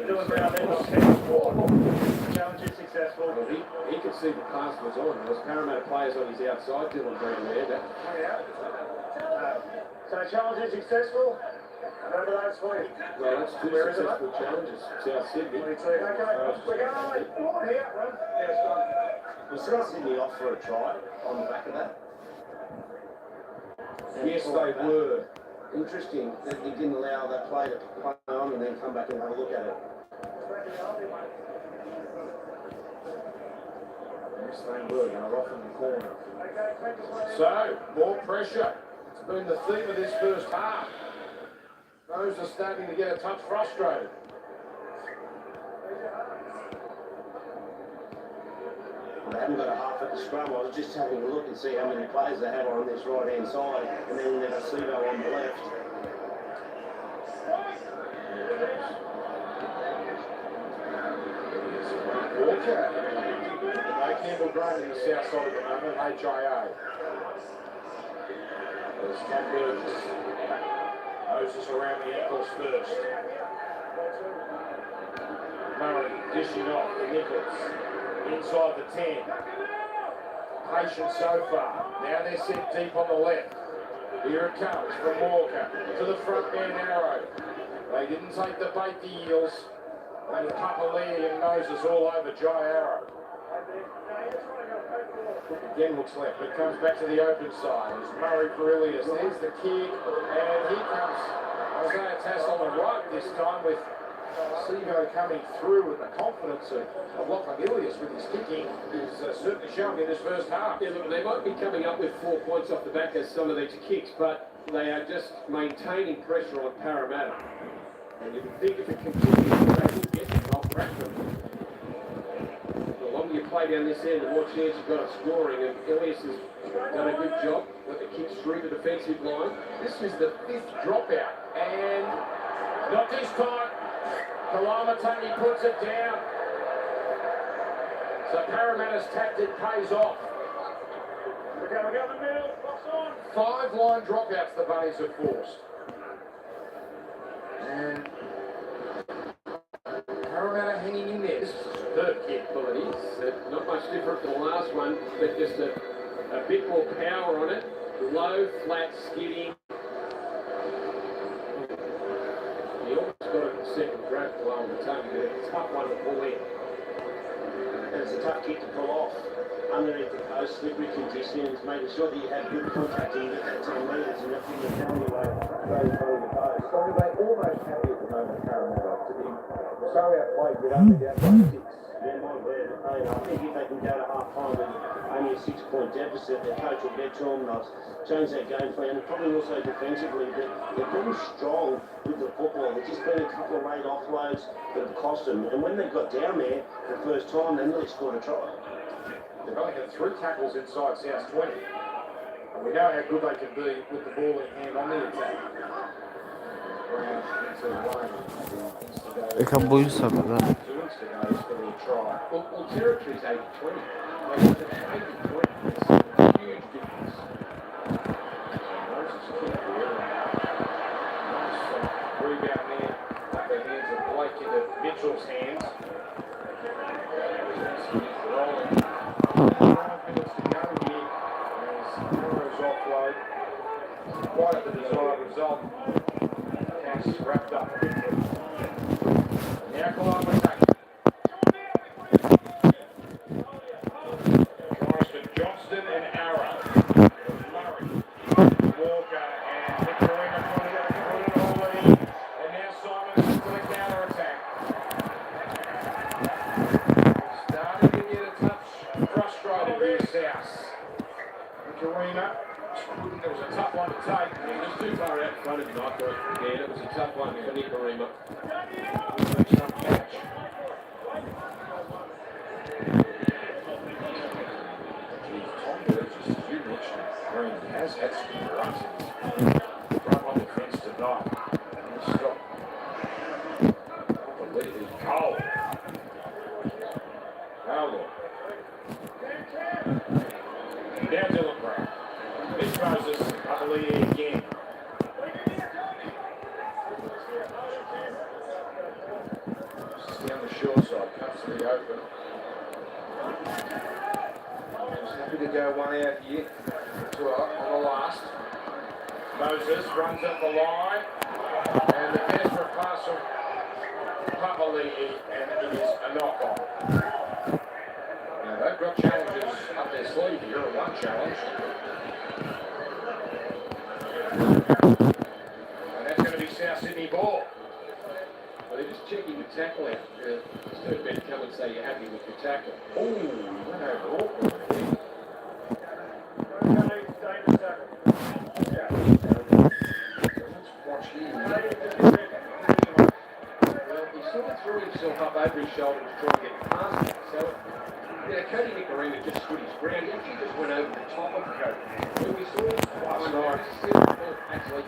Dylan Brown not technical. Challenge is successful. Well, he could see the pass was on. There was Parramatta players on his outside, Dylan Brown there. So challenge is successful. Remember those for you. Well, that's two successful challenges. South Sydney. We're going here, run. Was South Sydney off for a try on the back of that? Yes, they were. Interesting that he didn't allow that play to play on and then come back and have a look at it. Yes, they were. They're off in the corner. So, more pressure. It's been the theme of this first half. Those are starting to get a touch frustrated. They haven't got a half at the scrum. I was just having a look and see how many players they have on this right-hand side, and then they've got Sivo on the left. Walker. No Campbell Grant in the south side at the moment, HIA. There's Tom Burgess. Moses around the ankles first. Murray dishing off. Nichols. Inside the 10. Patient so far. Now they're set deep on the left. Here it comes from Walker. To the front man, Arrow. They didn't take the bait, the Eels. And Papali'i and Moses all over Jai Arrow. Again looks left, but comes back to the open side. It's Murray Barillius. There's the kick, and here comes Isaiah Tass on the right this time with Sevo coming through with the confidence of Lachlan Ilias with his kicking is certainly showing in this first half. Yeah, look, they might be coming up with 4 points off the back of some of these kicks, but they are just maintaining pressure on Parramatta. And you would think if it continues, they will get the goal pressure. The longer you play down this end, the more chance you've got of scoring, and Ilias has done a good job with the kicks through the defensive line. This is the 5th dropout, and not this time. Kalamatani puts it down. So Parramatta's tactic pays off. We go the middle, box on. 5 line dropouts the Bunnies have forced. And Parramatta hanging in there. This is superb capability. Not much different from the last one, but just a bit more power on it. Low, flat, skidding. He almost got it in the second grab below on the tongue, but it's a tough one to pull in. And it's a tough kick to pull off. Underneath the post, slippery conditions, making sure that you have good contact in at that 10 metres and nothing you're throwing away very through the post. So they almost happy at the moment, Parramatta, to be so outplayed with only down by 6. Yeah, my word. I think if they can go to half time with only a 6-point deficit, their coach will get to them, they'll change their game plan, and probably also defensively. They're pretty strong with the football. There's just been a couple of late offloads that have cost them, and when they got down there for the first time, they nearly scored a try. They've only had 3 tackles inside South 20. And we know how good they can be with the ball in hand on the attack. They can bully something like that. 2 weeks ago, he's got a try. Well, territory's 80-20. They got an 80-20. It's a huge difference. Moses kick there. Nice rebound there. Up the hands of Blake into Mitchell's hands. Rolling. 5 minutes to go here as Arrow's offload. Quite at the desired result. Cash wrapped up quickly. Now Kalama takes it. Tries to Johnston and Arrow. Murray. Walker and Nicarina put it all in. And now Simon into the counter attack. Starting to get a touch frustrated here, South. Nicarina. It was a tough one to take. He was too far out in front of him, I thought. Yeah, it was a tough one for Nicarima. Some catch. Tom Burgess, as you mentioned, Green has had some runs right on the fence tonight. And this got completely cold. Hold on. Now Dylan Brown. This Moses, I believe, again. Just down the short side, comes to the open. Just happy to go one out here on the last. Moses runs up the line, and the desperate pass from Papali'i, and it is a knock-on. Now they've got challenges up their sleeve here, a one challenge. And that's going to be South Sydney ball. Well, they're just checking the tackle out. Instead of Ben come and say you're happy with your tackle. Oh, he went over awkward there. Watch here. Well, he sort of threw himself up over his shoulder to try and get past it. So, yeah, Cody Nicarima just stood his ground. He actually just went over the top of Cody. When we saw it last night, actually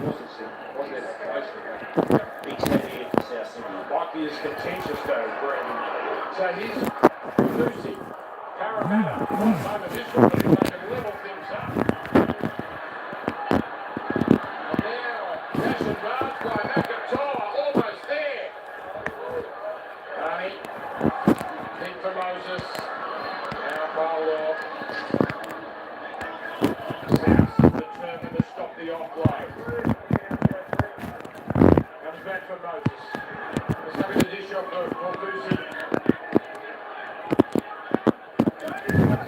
wasn't that close to that. Big step here for South Sydney. Might be as contentious though, Brendan. So here's Lucy. Parramatta. One moment this one, they can level things up. And now, dash advanced by McIntyre, almost there. Barney. Kick for Moses. Now bowled off. South determined to stop the offload. Comes back Just having a dish off for Lucy.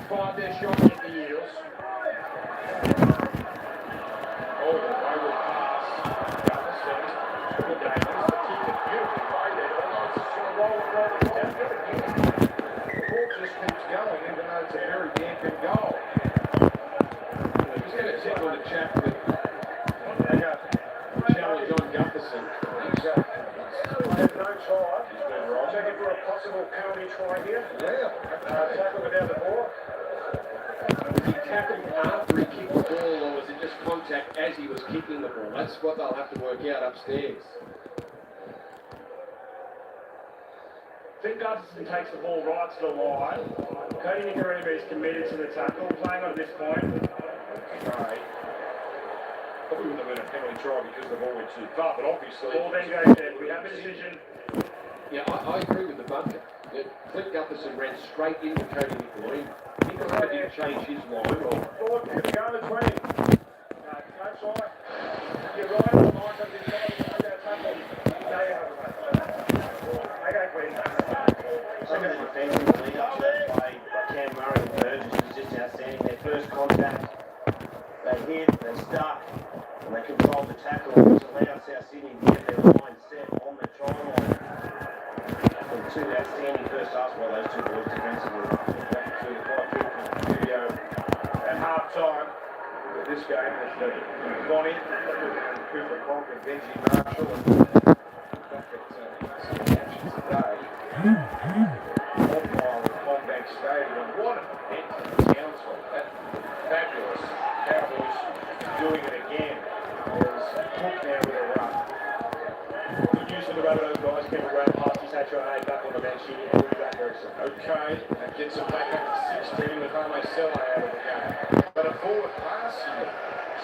Fired their shot at the Eels. Oh, the wayward pass. Down the centre. Good day. The kick is beautifully played there. Although it's just going to roll down the again. The ball just keeps going, even though it's a very damping goal. Just going to check on the chap that challenge on Gutherson. There's no try. Checking for a possible penalty try here. Yeah. Tackle without the ball. Was he tackled after he kicked the ball, or was it just contact as he was kicking the ball? That's what they'll have to work out upstairs. I think Gutherson takes the ball right to the line. Cody Nicarima is committed to the tackle, playing on this point. Right. Probably wouldn't have been a penalty try because the ball went too far, but obviously... Ball then goes in. We have a decision. Yeah, I agree with the bunker. Clint Gutherson ran straight into Cody Nicarima. Nicarima didn't change his line or... Forward, here we go, the 20. No try. You're right on the line, so you're trying to get that tackle. Now you have it. Okay, Queen. Some of the defending lead up to that play by Cam Murray and Burgess was just outstanding. Their first contact, they hit, they stuck, and they controlled the tackle, which allowed South Sydney to get their line set on the try line. And two outstanding first halves by those two boys defensively. Video at half time with this game has Bonnie, Cooper Conk and Benji Marshall and back at today. Meanwhile at Combank Stadium, what an event for Townsville. That fabulous Cowboys doing it again. There's Cook now with a run. Good news for the Rabbitohs guys. Kevin Grant passed his hat-trick back on the bench here. He'll be back very soon. Okay, that gets them back up to 16 with Homicella out of the game. But a forward pass here.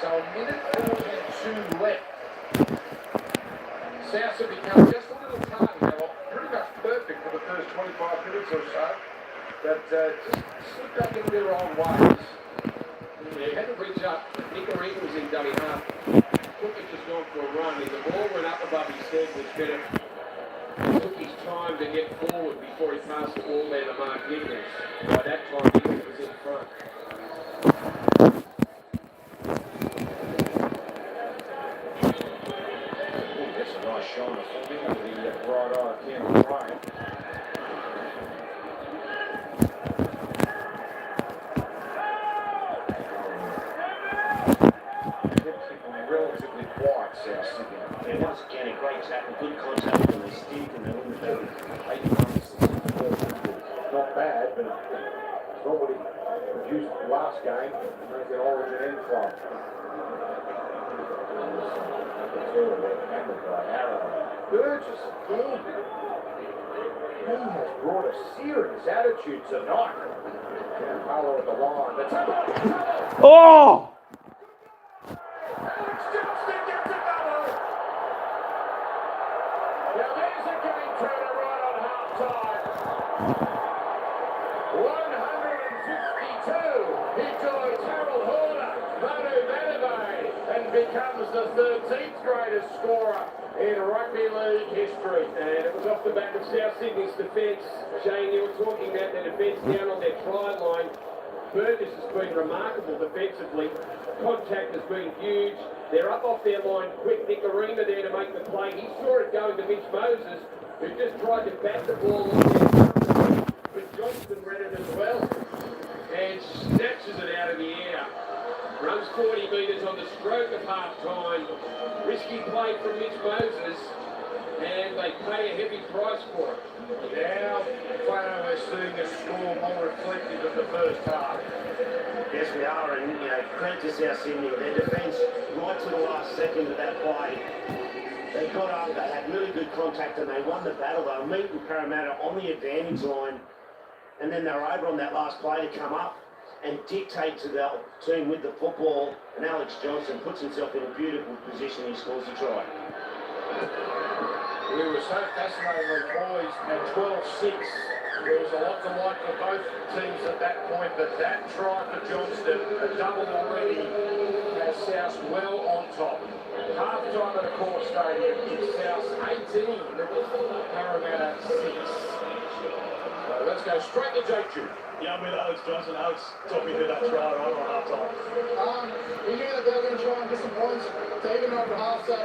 So a minute 42 left. South have become just a little tardy. They were pretty much perfect for the first 25 minutes or so. But just slipped back into their own ways. Yeah, had to reach up. Nicarima was in dummy half. Cook had just gone for a run, and the ball went up above his head, which better. He took his time to get forward before he passed the ball there to Mark Nichols. By that time, Nichols was in front. That's a nice shot for him with the right eye of Cameron Ryan. Relatively quiet, South Sydney. Yeah, once again, a great tackle, good contact when they stick and they're on the field. 8 months. Not bad, but it's not what he produced last game. Make an origin end from. Burgess again. He has brought a serious attitude tonight. Paulo at the line. That's Oh! Alex Johnston gets a double. Now there's a game turner right on half time. 152. He joins Harold Horner, Manu Manabay, and becomes the 13th greatest scorer in rugby league history. And it was off the back of South Sydney's defence. Shane, you were talking about the defence down on their try line. Burgess has been remarkable defensively. Contact has been huge. They're up off their line quick. Nicarima there to make the play. He saw it going to Mitch Moses, who just tried to bat the ball on there. But Johnston read it as well. And snatches it out of the air. Runs 40 metres on the stroke of half-time. Risky play from Mitch Moses. And they pay a heavy price for it. Now, finally we're seeing a score more reflective of the first half. Yes, we are, and credit to South Sydney. Their defence, right to the last second of that play, they got up, they had really good contact, and they won the battle. They were meeting Parramatta on the advantage line, and then they were over on that last play to come up and dictate to the team with the football, and Alex Johnston puts himself in a beautiful position. He scores a try. We were so fascinatingly poised at 12-6. There was a lot to like for both teams at that point, but that try for Johnston, a double already, has South well on top. Half time at the Core Stadium, it's South 18, Parramatta 6. So let's go straight to Jake June. Yeah, I'm with Alex Johnson. Alex, talk me through that try right on half time. We knew that they were going to try and get some points to even over half, so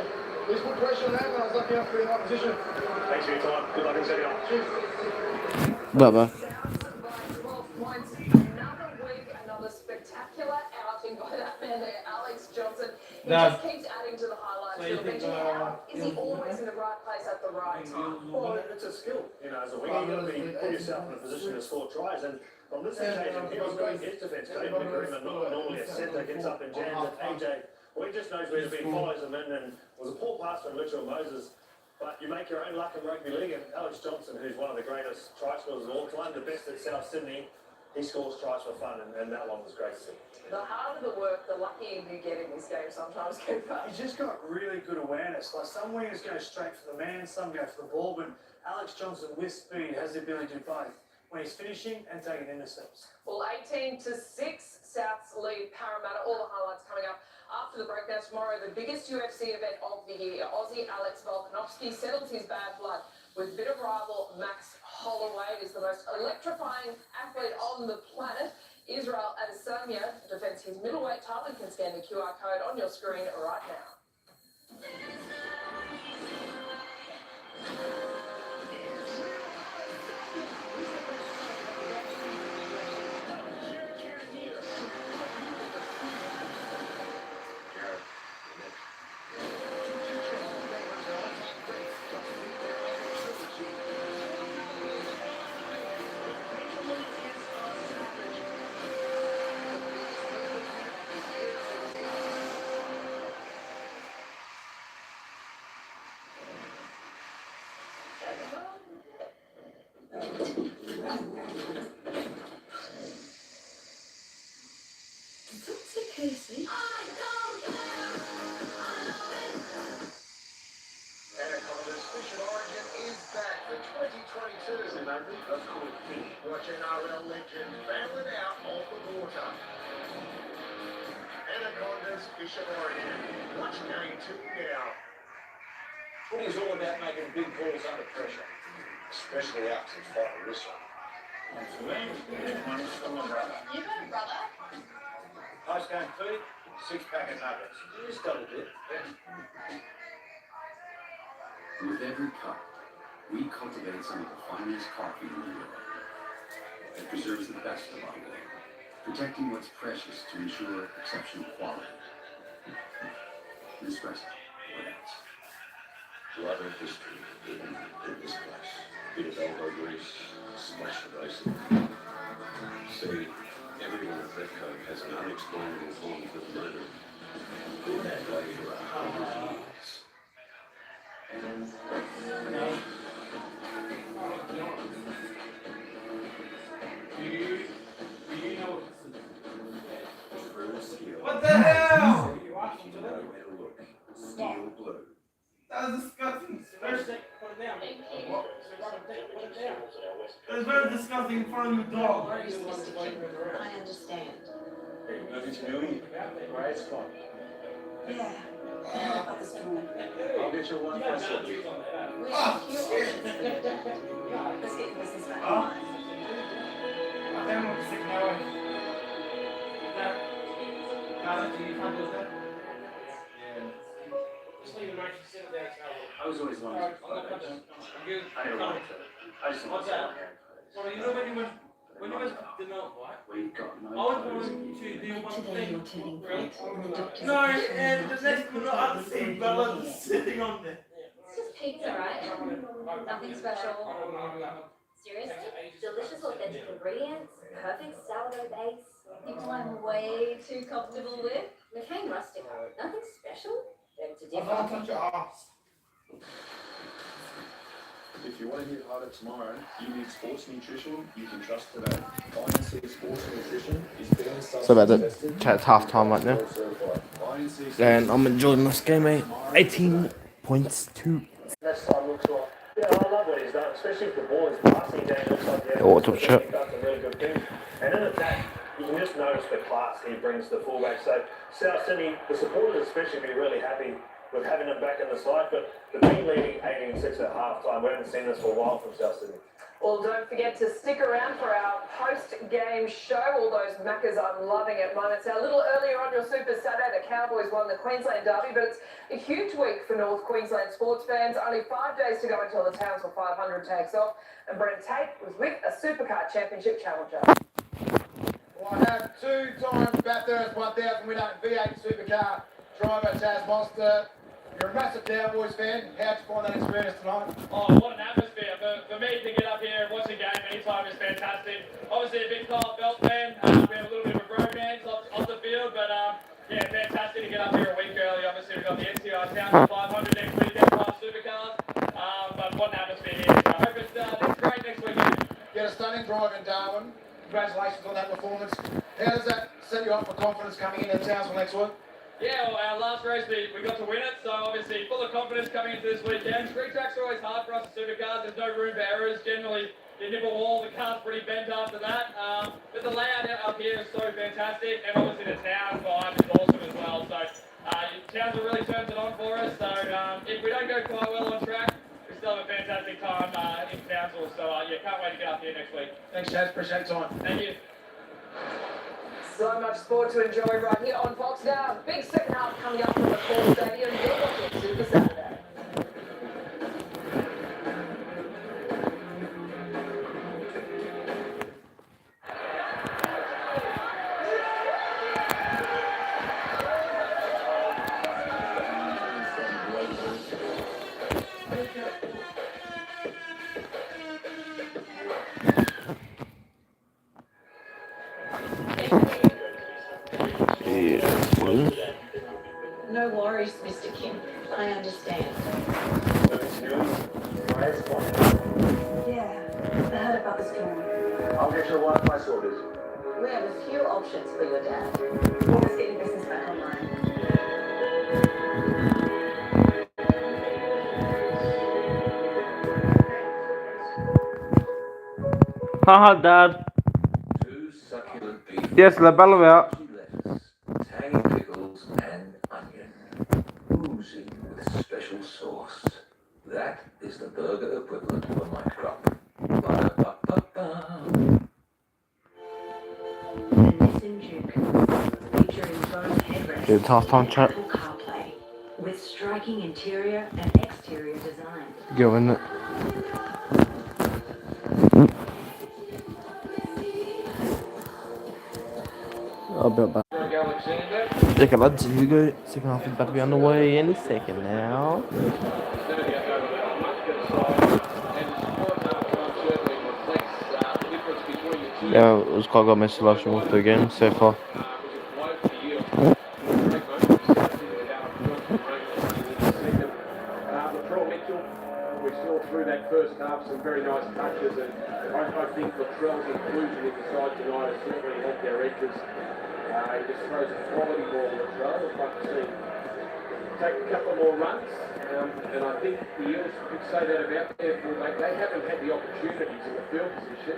we just put pressure on them and I was lucky enough to be in that position. Thanks for your time. Good luck in setting up. Cheers. Bye-bye. Another week, another spectacular outing by that man there, Alex Johnson. He just keeps adding to the highlights. How is he always in the right place at the right time? Well, it's a skill. You know, as a winger, you've got to put yourself in a position to score tries. And on this occasion, he was great. His defence came in agreement. Normally a centre gets up and jams at AJ. Well, he just knows where to be, follows him in, and it was a poor pass from Mitchell Moses. But you make your own luck in rugby league, and Alex Johnson, who's one of the greatest try scorers of all time, the best at South Sydney, he scores tries for fun, and that one was great to see. The harder the work, the luckier you get in this game sometimes, Cooper. He's just got really good awareness. Like some wingers go straight for the man, some go for the ball, but Alex Johnson with speed has the ability to do both when he's finishing and taking intercepts. Well, 18-6, Souths lead Parramatta. All the highlights coming up after the break. Now tomorrow, the biggest UFC event of the year. Aussie Alex Volkanovski settles his bad blood with bit of rival Max Holloway. Is the most electrifying athlete on the planet. Israel Adesanya defends his middleweight title. You can scan the QR code on your screen right now. Casey. Anaconda's Fish of Origin is back for 2022. Watch NRL legends battling out of the water. Anaconda's Fish of Origin. Watch game 2 now. Footy is all about making big calls under pressure, especially out to fight a whistle. For me, money's from my brother. You got a brother? Post-game food, 6-pack of nuggets. You just got to do it. With every cup, we cultivate some of the finest coffee in the world. It preserves the best of our way, protecting what's precious to ensure exceptional quality. Nespresso, what else? Love and history in this place. Bit of elbow grease, splash of racing. See, everyone at Redco has an unexplainable bond with murder. Been that way for 100 years. What the hell? Steel blue. That was disgusting. First thing, put it down. Put it down. It was very disgusting in front of the dog. I understand. Nothing new. Right, it's fun. Yeah. I'll get you one question. Oh, shit. Let's get your business back. I think I'm sick now. You can't do that. Just leave it right, just sit there. I was always one of those. I never wanted to. I just want What's to that? Well, you know when you went to the milk, right? We got no I was clothes. going to do one Today you're thing. turning point. And the doctor's No, and the next one not at the seat, but I'm sitting on there. It's just pizza, right? Nothing special. Seriously? Delicious authentic ingredients, perfect sourdough base. People I'm way too comfortable with. McCain Rustic. Nothing special. Better to I differ. can't touch your ass. If you want to hit harder tomorrow, you need sports nutrition you can trust today. INC Sports Nutrition is being So about the tested. it's half time right now. And I'm enjoying this game, mate. 18 points to. Next time looks like. Yeah, I love what he's done, especially if the ball is passing game. Looks like Yeah, what's up, Chip? he's done some really good things. And in attack, you can just notice the class he brings to the fullback. So South Sydney, the supporters especially, be really happy with having them back in the side. But the big leading 18-6 at half time, we haven't seen this for a while from South Sydney. Well, don't forget to stick around for our post-game show. All those Maccas are loving it moments. Now, a little earlier on your Super Saturday, the Cowboys won the Queensland Derby, but it's a huge week for North Queensland sports fans. Only 5 days to go until the Townsville 500 takes off, and Brent Tate was with a Supercar Championship challenger. Well, I have 2 times Bathurst 1000 winner V8 Supercar driver Chaz Monster. You're a massive Cowboys fan. How'd you find that experience tonight? Oh, what an atmosphere. For me to get up here and watch a game anytime is fantastic. Obviously a big Kyle Belt fan. We have a little bit of a bromance off the field, but yeah, fantastic to get up here a week early. Obviously we've got the NCI Townsville 500 next week, 5 supercars. But what an atmosphere here. So I hope it's great next weekend. You had a stunning drive in Darwin. Congratulations on that performance. How does that set you up for confidence coming into Townsville next week? Yeah, well, our last race we got to win it, so obviously full of confidence coming into this weekend. Street tracks are always hard for us in supercars. There's no room for errors. Generally, you nip a wall, the car's pretty bent after that. But the layout up here is so fantastic, and obviously the town vibe is awesome as well. So Townsville really turns it on for us. So if we don't go quite well on track, we still have a fantastic time in Townsville. So yeah, can't wait to get up here next week. Thanks, Chaz. Appreciate your time. Thank you. So much sport to enjoy right here on Fox now. Big second half coming up from the Core Stadium. You're watching Super Saturday. No worries, Mr. Kim. I understand. Yeah, I heard about the storm. I'll get your Wi-Fi sorted. We have a few options for your dad. Let's get your business back online. Haha, Dad. 2 succulent beef. Yes, la bella out. Lettuce, tangy pickles, and onion. Oozing with special sauce. That is the burger equivalent of a mic drop. Ba-da-ba-ba-ba. The Nissan Juke, featuring both headrests It's half-time chat. and CarPlay, with striking interior and exterior design. Go in it. I'll be right back. Okay, lads, here we go. Second half is about to be underway any second now. Yeah, it was quite got my selection with the game so far. We saw through that first half some very nice touches, and I think Latrell's inclusion in the side tonight has certainly helped their edges. He just throws a quality ball to Latrell. I'd like to see him take a couple more runs, and I think the Eels could say that about their fullback. They haven't had the opportunities in the field position,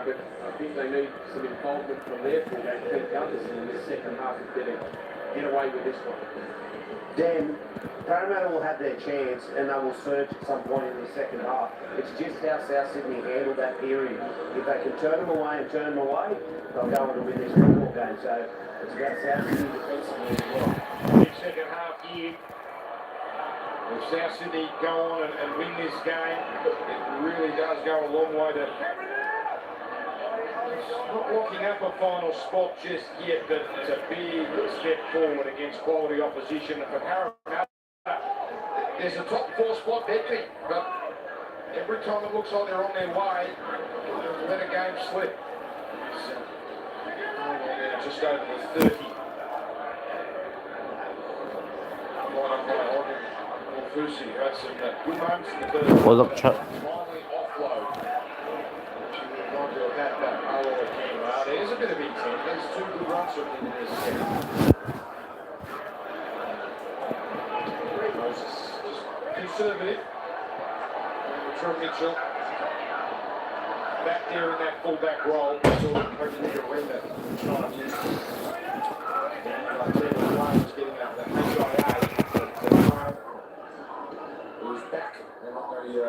but I think they need some involvement from their fullback, Pete Gunderson, in the second half of get away with this one. Dan, Parramatta will have their chance and they will surge at some point in the second half. It's just how South Sydney handled that period. If they can turn them away, they'll go on to win this football game. So it's about South Sydney defensively as well. Big second half here. If South Sydney go on and win this game, it really does go a long way to not locking up a final spot just yet, but it's a big step forward against quality opposition. And for Parramatta, there's a top 4 spot there, but every time it looks like they're on their way, they'll let a game slip. So, just over the 30. Fusi had some good moments in the first. What's up, chat? Finally offload. Not to have had that power again. There's a bit of intent. There's 2 good runs from him in this set. Moses just conservative. From Mitchell. Back there in that fullback role. Sort of hoping to render. Trying to use. I tell you, the line was getting that HIA.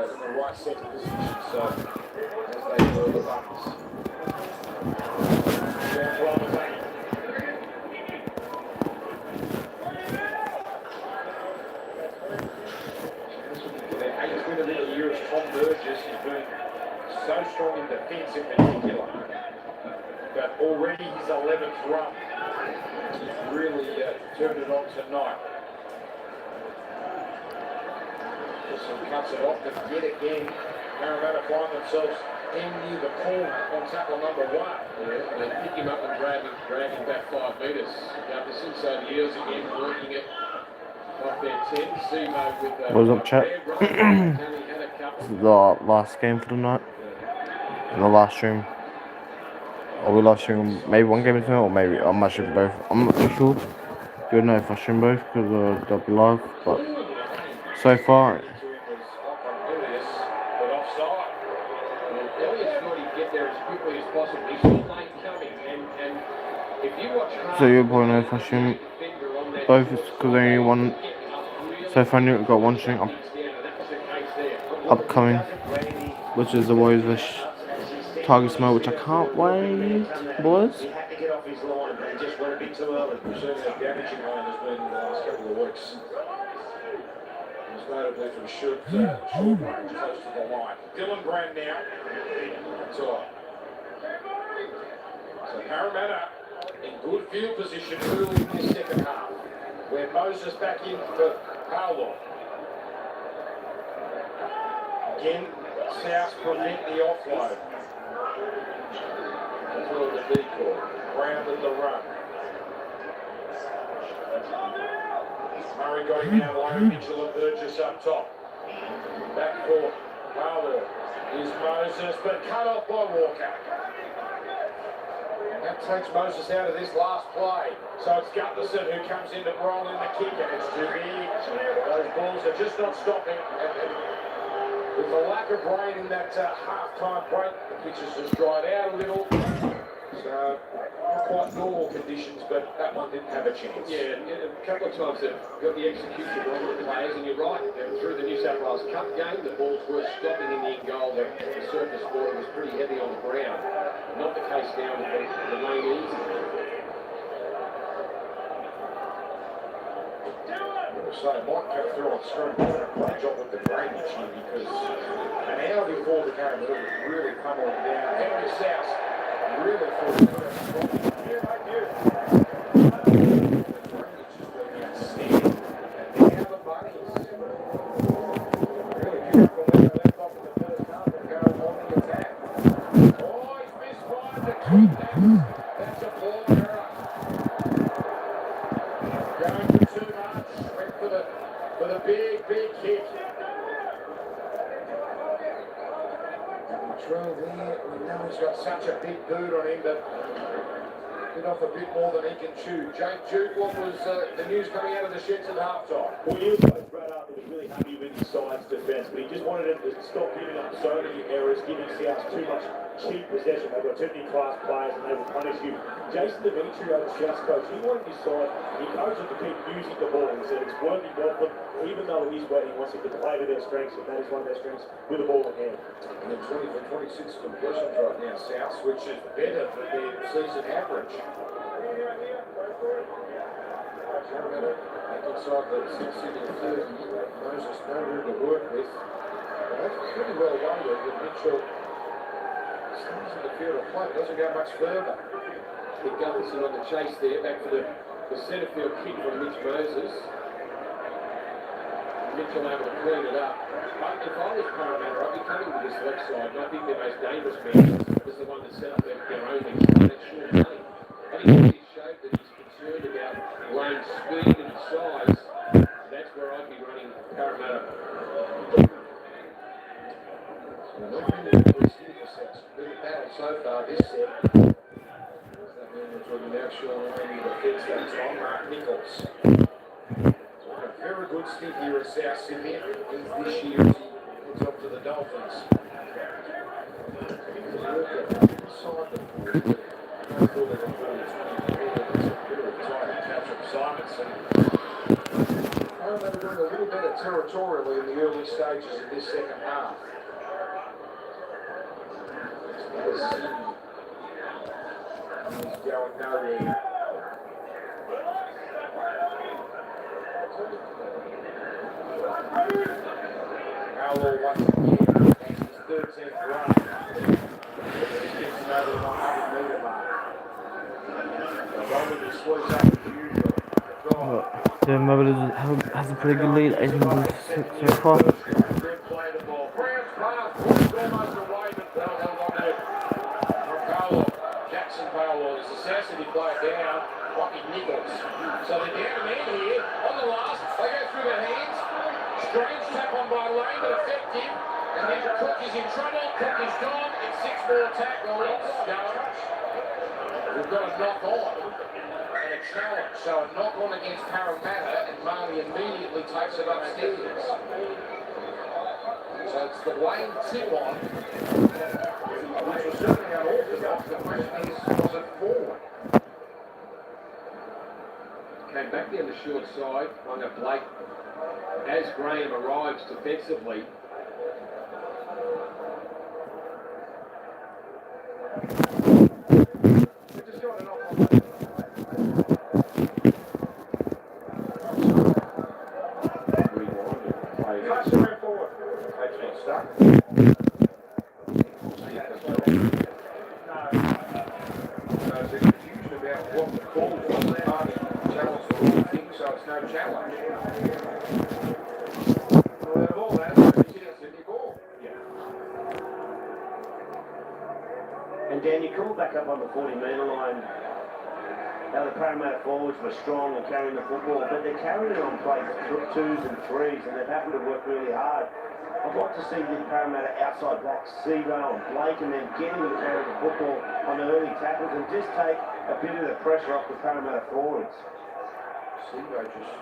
the right set of position. So as they lure the buttons. Their 8th win of the year is Tom Burgess. He's been so strong in defence in particular. But already his 11th run. He's really turned it on tonight. Wilson cuts it off, but yet again, Parramatta find themselves in near the corner on tackle number 1. Yeah, they pick him up and drag him back 5 metres. Gutherson, so the Eels again working it off their 10. Simo with What was up, chat? had a couple. This is the last game for the night. And the last stream. Or we last stream maybe one game tonight, or maybe I might stream both. I'm not too sure. You'll know if I stream both because they'll be live. But so far, so you'll probably know if I stream both. It's because only one. So far, I got one stream upcoming, which is the Warriors vs Target Smoke, which I can't wait, boys. He had to get off his line and just went a bit too early. Certainly the damaging line has been in the last couple of weeks. Most notably from short range close to the line. Dylan Brand now. So Parramatta in good field position early in the second half. Where Moses back in for Paolo. Again, South prevent the offload. through the decoy. Round at the run. Murray got him down low. Mitchell and Burgess up top. Back for Paolo. Is Moses, but cut off by Walker. That takes Moses out of this last play. So it's Gutherson who comes in to roll in the kick, and it's too big. Those balls are just not stopping. And with the lack of rain in that half-time break, the pitch has just dried out a little. So, not quite normal conditions, but that one didn't have a chance. Yeah, a couple of times they've got the execution wrong with the players, and you're right. Through the New South Wales Cup game, the balls were stopping in the end goal. The surface water was pretty heavy on the ground. Not the case now with the main easy. So Mike kept through on screen, doing a great job with the drainage here because an hour before the game, it was really pummeling down. Henry South really thought it was outstanding. And now the Bunnies really pick up the lead left off in the first half and go on the attack. Oh, he's misfired the kick. That's a ball error. Going for too much. Went for the big kick. Trail there. We know he's got such a big boot on him, but bit off a bit more than he can chew. Jake Duke, what was the news coming out of the sheds at halftime? Well, Eels coach Brad Arthur was really happy with his side's defence, but he just wanted them to stop giving up so many errors, giving South too much cheap possession. They've got too many class players and they will punish you. Jason Demetriou, the South's coach, he wanted his side, he encouraged them to keep using the ball. He said it's working well for them, even though it is wet, he wants them to play to their strengths, and that is one of their strengths with the ball in hand. And 20 for 26 completions right now, South, which is better than their season average. Parramatta back inside the 60 and 30. Moses no room to work with. But that's pretty well weighted that Mitchell stays in the field of play, doesn't go much further. With Gutherson on the chase there, back for the centre field kick from Mitch Moses. Mitchell able to clean it up. If I was Parramatta, I'd be coming to this left side, and I think their most dangerous man is the one that set up their own things. That's Sean Money. I think he showed that he's concerned about lane speed and size. That's where I'd be running Parramatta. So not many of these South's been battle so far this set. That mean we're talking about Sean Lane in the defence that time, Mark Nichols. A very good stint here at South Sydney this year as he heads off to the Dolphins. Inside the ball, I thought they were 20 a bit of a tight catch from Simonson. Parramatta doing a little better territorially in the early stages of this second half. He's going nowhere. Howell once again, and his 13th run. He's getting over the 100-metre mark. The moment he squeezes up as usual. Yeah, Melbourne has a pretty good lead, 8 minutes so far. Good play the ball. Brown's pass, almost away, but they'll hold on to it. From Paolo, Jackson Paolo, his assassin, play it down. Rocky Nichols. So they're down a man here on the last. They go through their hands. Strange tap on by Lane, but effective. And then Cook is in trouble. Cook is gone. It's 6 more tackles. We've got a knock on and a challenge. So a knock on against Parramatta, and Marley immediately takes it upstairs. So it's the Wayne tip on, which was certainly unorthodox. The question is, was it forward? Came back down the short side, on a Blake. As Graham arrives defensively, And Dan, you called back up on the 40-metre line. Now the Parramatta forwards were strong and carrying the football, but they're carrying it on play 2s and 3s, and they've happened to work really hard. I'd like to see the Parramatta outside backs, Seavale and Blake, and then getting them to carry the football on the early tackles and just take a bit of the pressure off the Parramatta forwards. Seavale just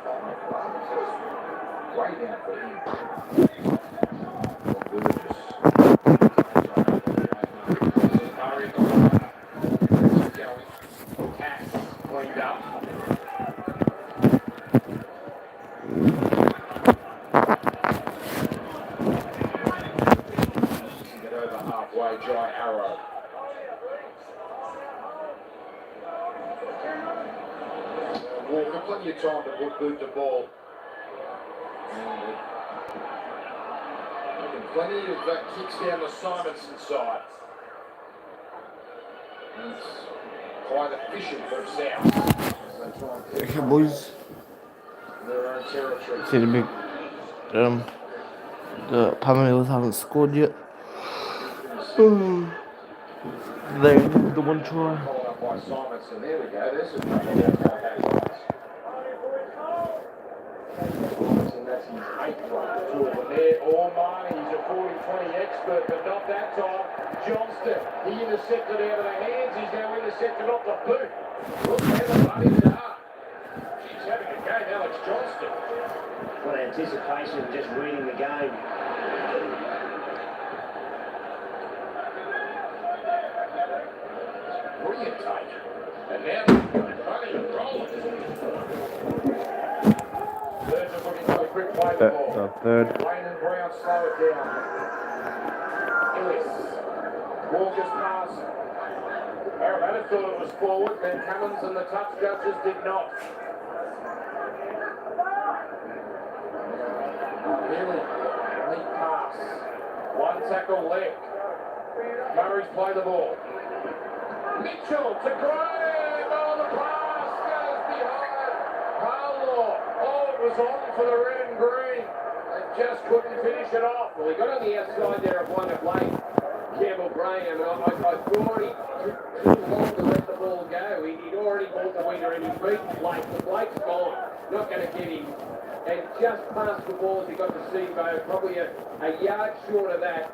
way down for him. cleaned up. Get over halfway, Jai Arrow. Walker, plenty of time to boot the ball. And plenty of kicks down the Simonson side. And it's quite efficient from South. Okay, boys. Their own territory. See the big. The Parramatta haven't scored yet. They the one try. Followed up by Simonson. There we go. There's a couple of guys. Simonson, that's his 8th run. Two of them there. Marnie, he's a 40-20 expert, but not that time. Johnston, he intercepted out of the hands. He's now intercepted off the boot. Look where the buddies are. He's having a game, Alex Johnston. What anticipation, just reading the game. Brilliant take. And now they've got running and rolling. Thirds are looking for a quick play the ball. Third. Wayne and Brown slow it down. Ellis. Walker's pass. Parramatta thought it was forward, then Cummins and the touch judges did not. Really neat pass. One tackle left. Murray's play the ball. Mitchell to Graham. Oh, the pass goes behind. Paolo. Oh, it was on for the red and green. They just couldn't finish it off. Well, he got on the outside there of one of Blake, Campbell Graham, and I thought he took too long to let the ball go. He'd already bought the winger and he beat Blake. The Blake's gone. Not going to get him. And just past the ball as he got to Sevo, probably a yard short of that.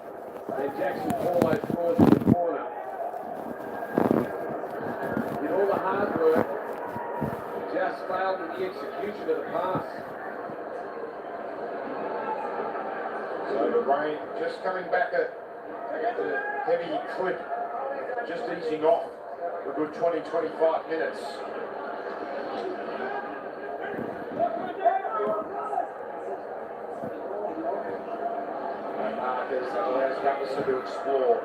And Jackson Paulo scores in the corner. Did all the hard work, just failed in the execution of the pass. So the rain just coming back at the heavy clip, just easing off a good 20-25 minutes. Gutherson to explore.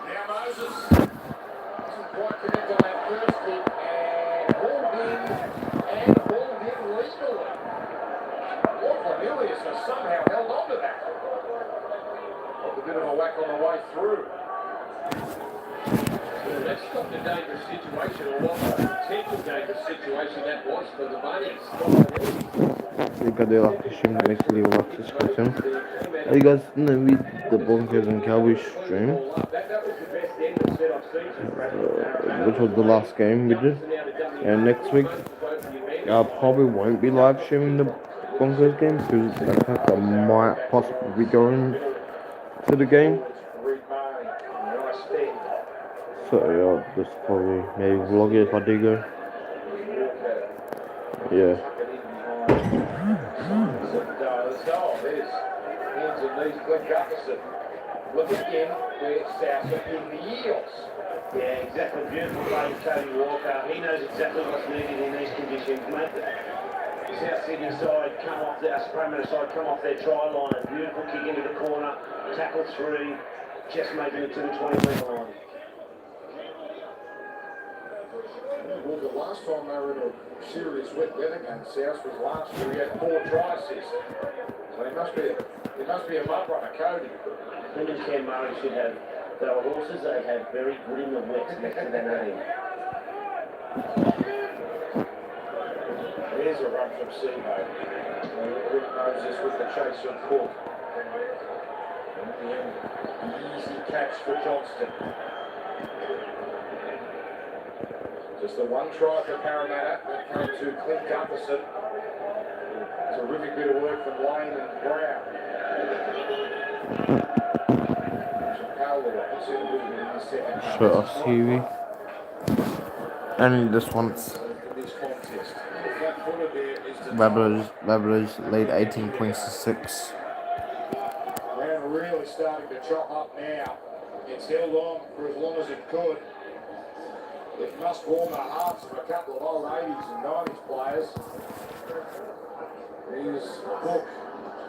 Now Moses doesn't quite connect on that first kick and hauled in legally. Cornelius has somehow held on to that. A bit of a whack on the way through. That's not the dangerous situation, or what a potential dangerous situation that was for the Bunnies. Cadê lá? Deixa-me ver aqui o lápis discussão. Hey guys, in the read the Broncos and Cowboys stream, which was the last game we did. And next week, I probably won't be live streaming the Broncos game because I might possibly be going to the game. So yeah, just probably maybe vlog it if I do go. Yeah. Hands and knees, Glenn Gutherson. Look again, where South in the Eels. Yeah, exactly. Beautiful play from Tony Walker. He knows exactly what's needed in these conditions, mate. The South Sydney side come off their Parramatta side come off their try line. Beautiful kick into the corner, tackle through, just making it to the 20-metre line. Well, the last time they were in a serious wet weather game, South was last year. He had 4 try assists. So he must be a mud runner, Cody. Him and Cam Murray should have, they were horses, they had very good in the wet next to their name. There's a run from Seabow. Rick Moses with the chase from Cook. And the easy catch for Johnston. Just the one try for Parramatta that came to Clint Gutherson. Terrific bit of work from Lane and Brown. Shut off TV. Only this once. Rabbitohs lead 18 points to 6. Brown really starting to chop up now. It's held on for as long as it could. It must warm the hearts of a couple of old 80s and 90s players. Here's Cook,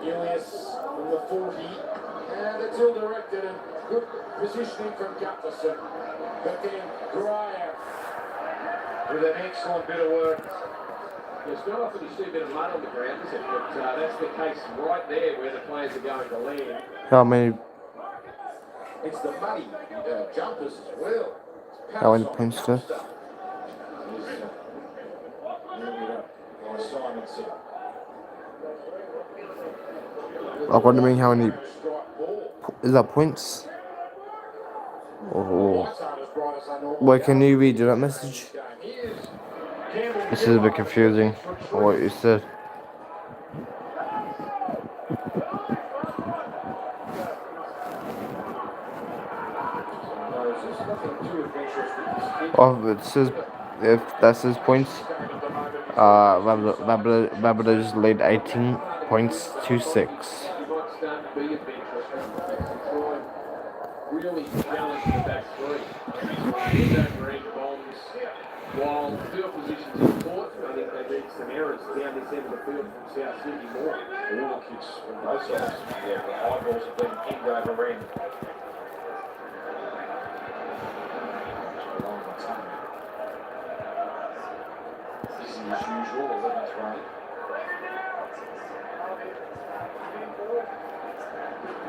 Ilias from the 40, and it's ill directed and good positioning from Gutherson. But then Graham with an excellent bit of work. It's not often you see a bit of mud on the ground, is it? But that's the case right there where the players are going to land. How many? It's the muddy jumpers as well. How many points to? Like, what do you mean? How many? Is that points? Oh. Wait, can you read that message? This is a bit confusing. What you said. Oh, it says if that says points. Rabbitohs lead 18 points to 6. Really challenging the back three. Overeat bombs. While field positions important, I think they need some errors down this end of the field from South Sydney more. All the kicks from both sides. Yeah, the high balls have been end over end. Easy as usual, 11th run.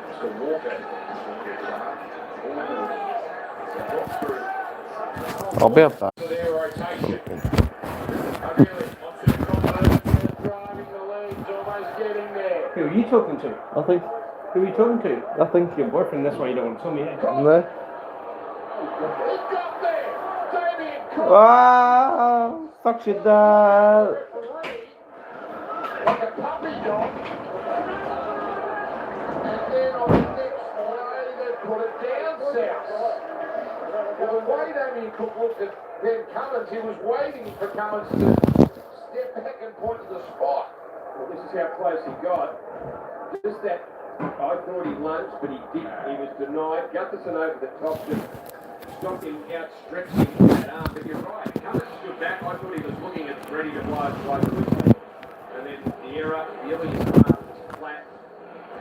It's got Walker. I'll be up there. Who are you talking to? Nothing. Who are you talking to? Nothing. Your boyfriend, that's why you don't want to tell me. No. Ah, fuck you, dad. Like a puppy dog. And then on the next play, they put it down south. Well, the way Damien Cook looked at Ben Cummins, he was waiting for Cummins to step back and point to the spot. Well, this is how close he got. Just that, I thought he lunged, but he didn't. He was denied. Gutherson over the top, just stopped him outstretching that arm. But you're right, Cummins stood back. I thought he was looking at ready to blow the whistle. And then he the error. The Eels are flat.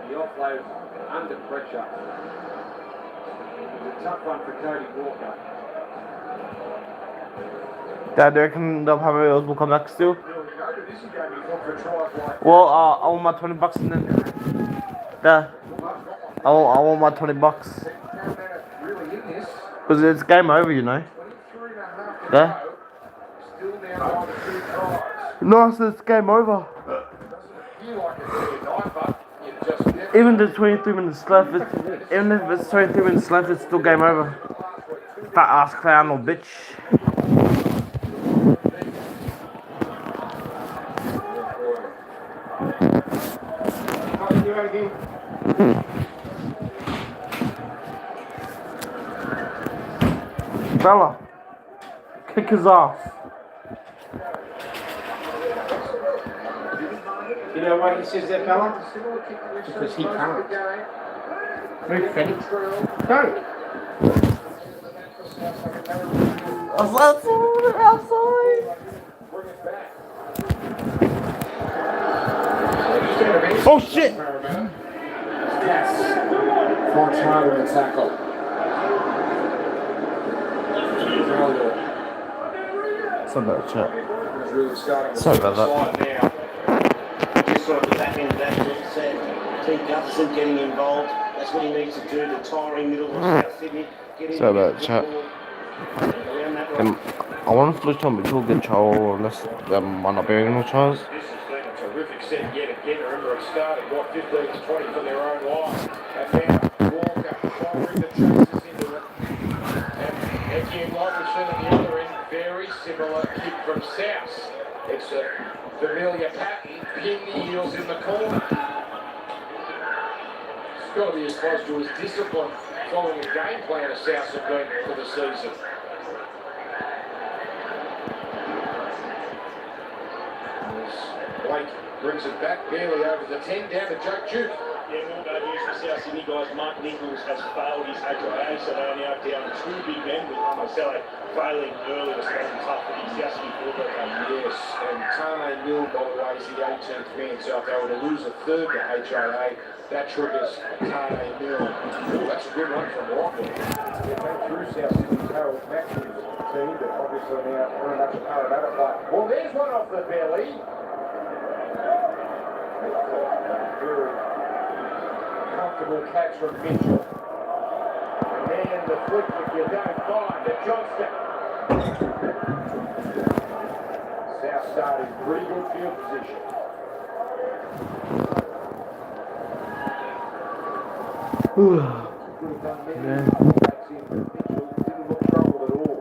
The offload under pressure. It was a tough one for Cody Walker. Dad, do you reckon the Parramatta Eels will come back still? This is going to be good for tries like Well, I want my $20 and then. Dad, I want my $20. Parramatta really in this. Because it's game over, you know. 23 and a half to Dad? go. Still down by the 2 tries. No, so it's game over. Doesn't feel like it's a night, but you just never Even the 23 minutes left, even if it's 23 minutes left, it's still game over. Fat ass clown or bitch. Fella, kick his ass. You know why he says that, fella? Because he can't. Move, Fenny. Go. Outside. Oh shit! Yes. Fox harder in the tackle. Sorry about that, chat. He's really starting to Sorry about that. slide now. Just sort of the back end of that, John said. Team Gutherson getting involved. That's what he needs to do. The tiring middle of South Sydney. Get in. Sorry about that, chat. Around that line. I want to flush on Mitchell get Chow unless there might not be any more Chows. This has been a terrific set yet again. Remember, it started, 15 to 20 from their own line. And now Walker trying to bring the Chasers into it. And again, like we've seen at the other end, very similar kick from South. It's a familiar pattern, pin the Eels in the corner. It's got to be as close to as disciplined following a game plan as South have been for the season. Blake brings it back barely over the 10, down to Joe Duke. Yeah, well, bad news for South Sydney guys. Mark Nichols has failed his HIA, so they are now down to 2 big men with Marcelo failing early. It's going to be tough for the South Sydney fullback. Yes, and Tane Mill, by the way, is the 18th man, so if they were to lose a third to HIA, that triggers Tane Mill. Ooh, that's a good run from Rockland. They've been through South Sydney's Harold Matthews team, but obviously now very much a Parramatta player. Well, there's one off the belly. Very comfortable catch from Mitchell. And then the flick, if you don't find it, Johnston. South started pretty good field position. Good done there. That's in. Mitchell didn't look troubled at all.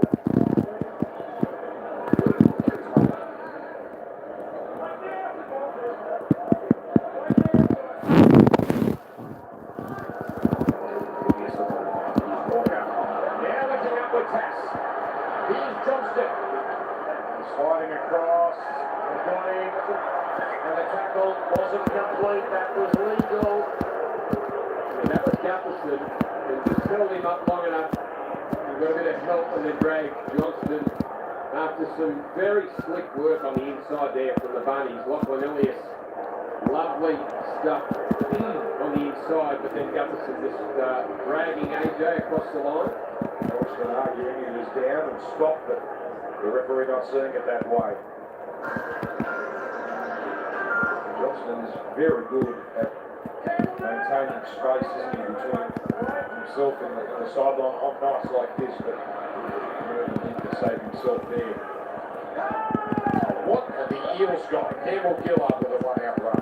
Sliding across, and got in, and the tackle wasn't complete, that was legal. And that was Gutherson, who just held him up long enough. He got a bit of help and then dragged Johnston after some very slick work on the inside there from the Bunnies. Lachlan Elliott, lovely stuff on the inside, but then Gutherson just dragging AJ across the line. Johnston arguing he was down and stopped it. The referee not seeing it that way. Johnston is very good at maintaining space, isn't he, between himself and the sideline on nights like this, but he need to save himself there. What have the Eels got? Campbell Gillard with a one-out run.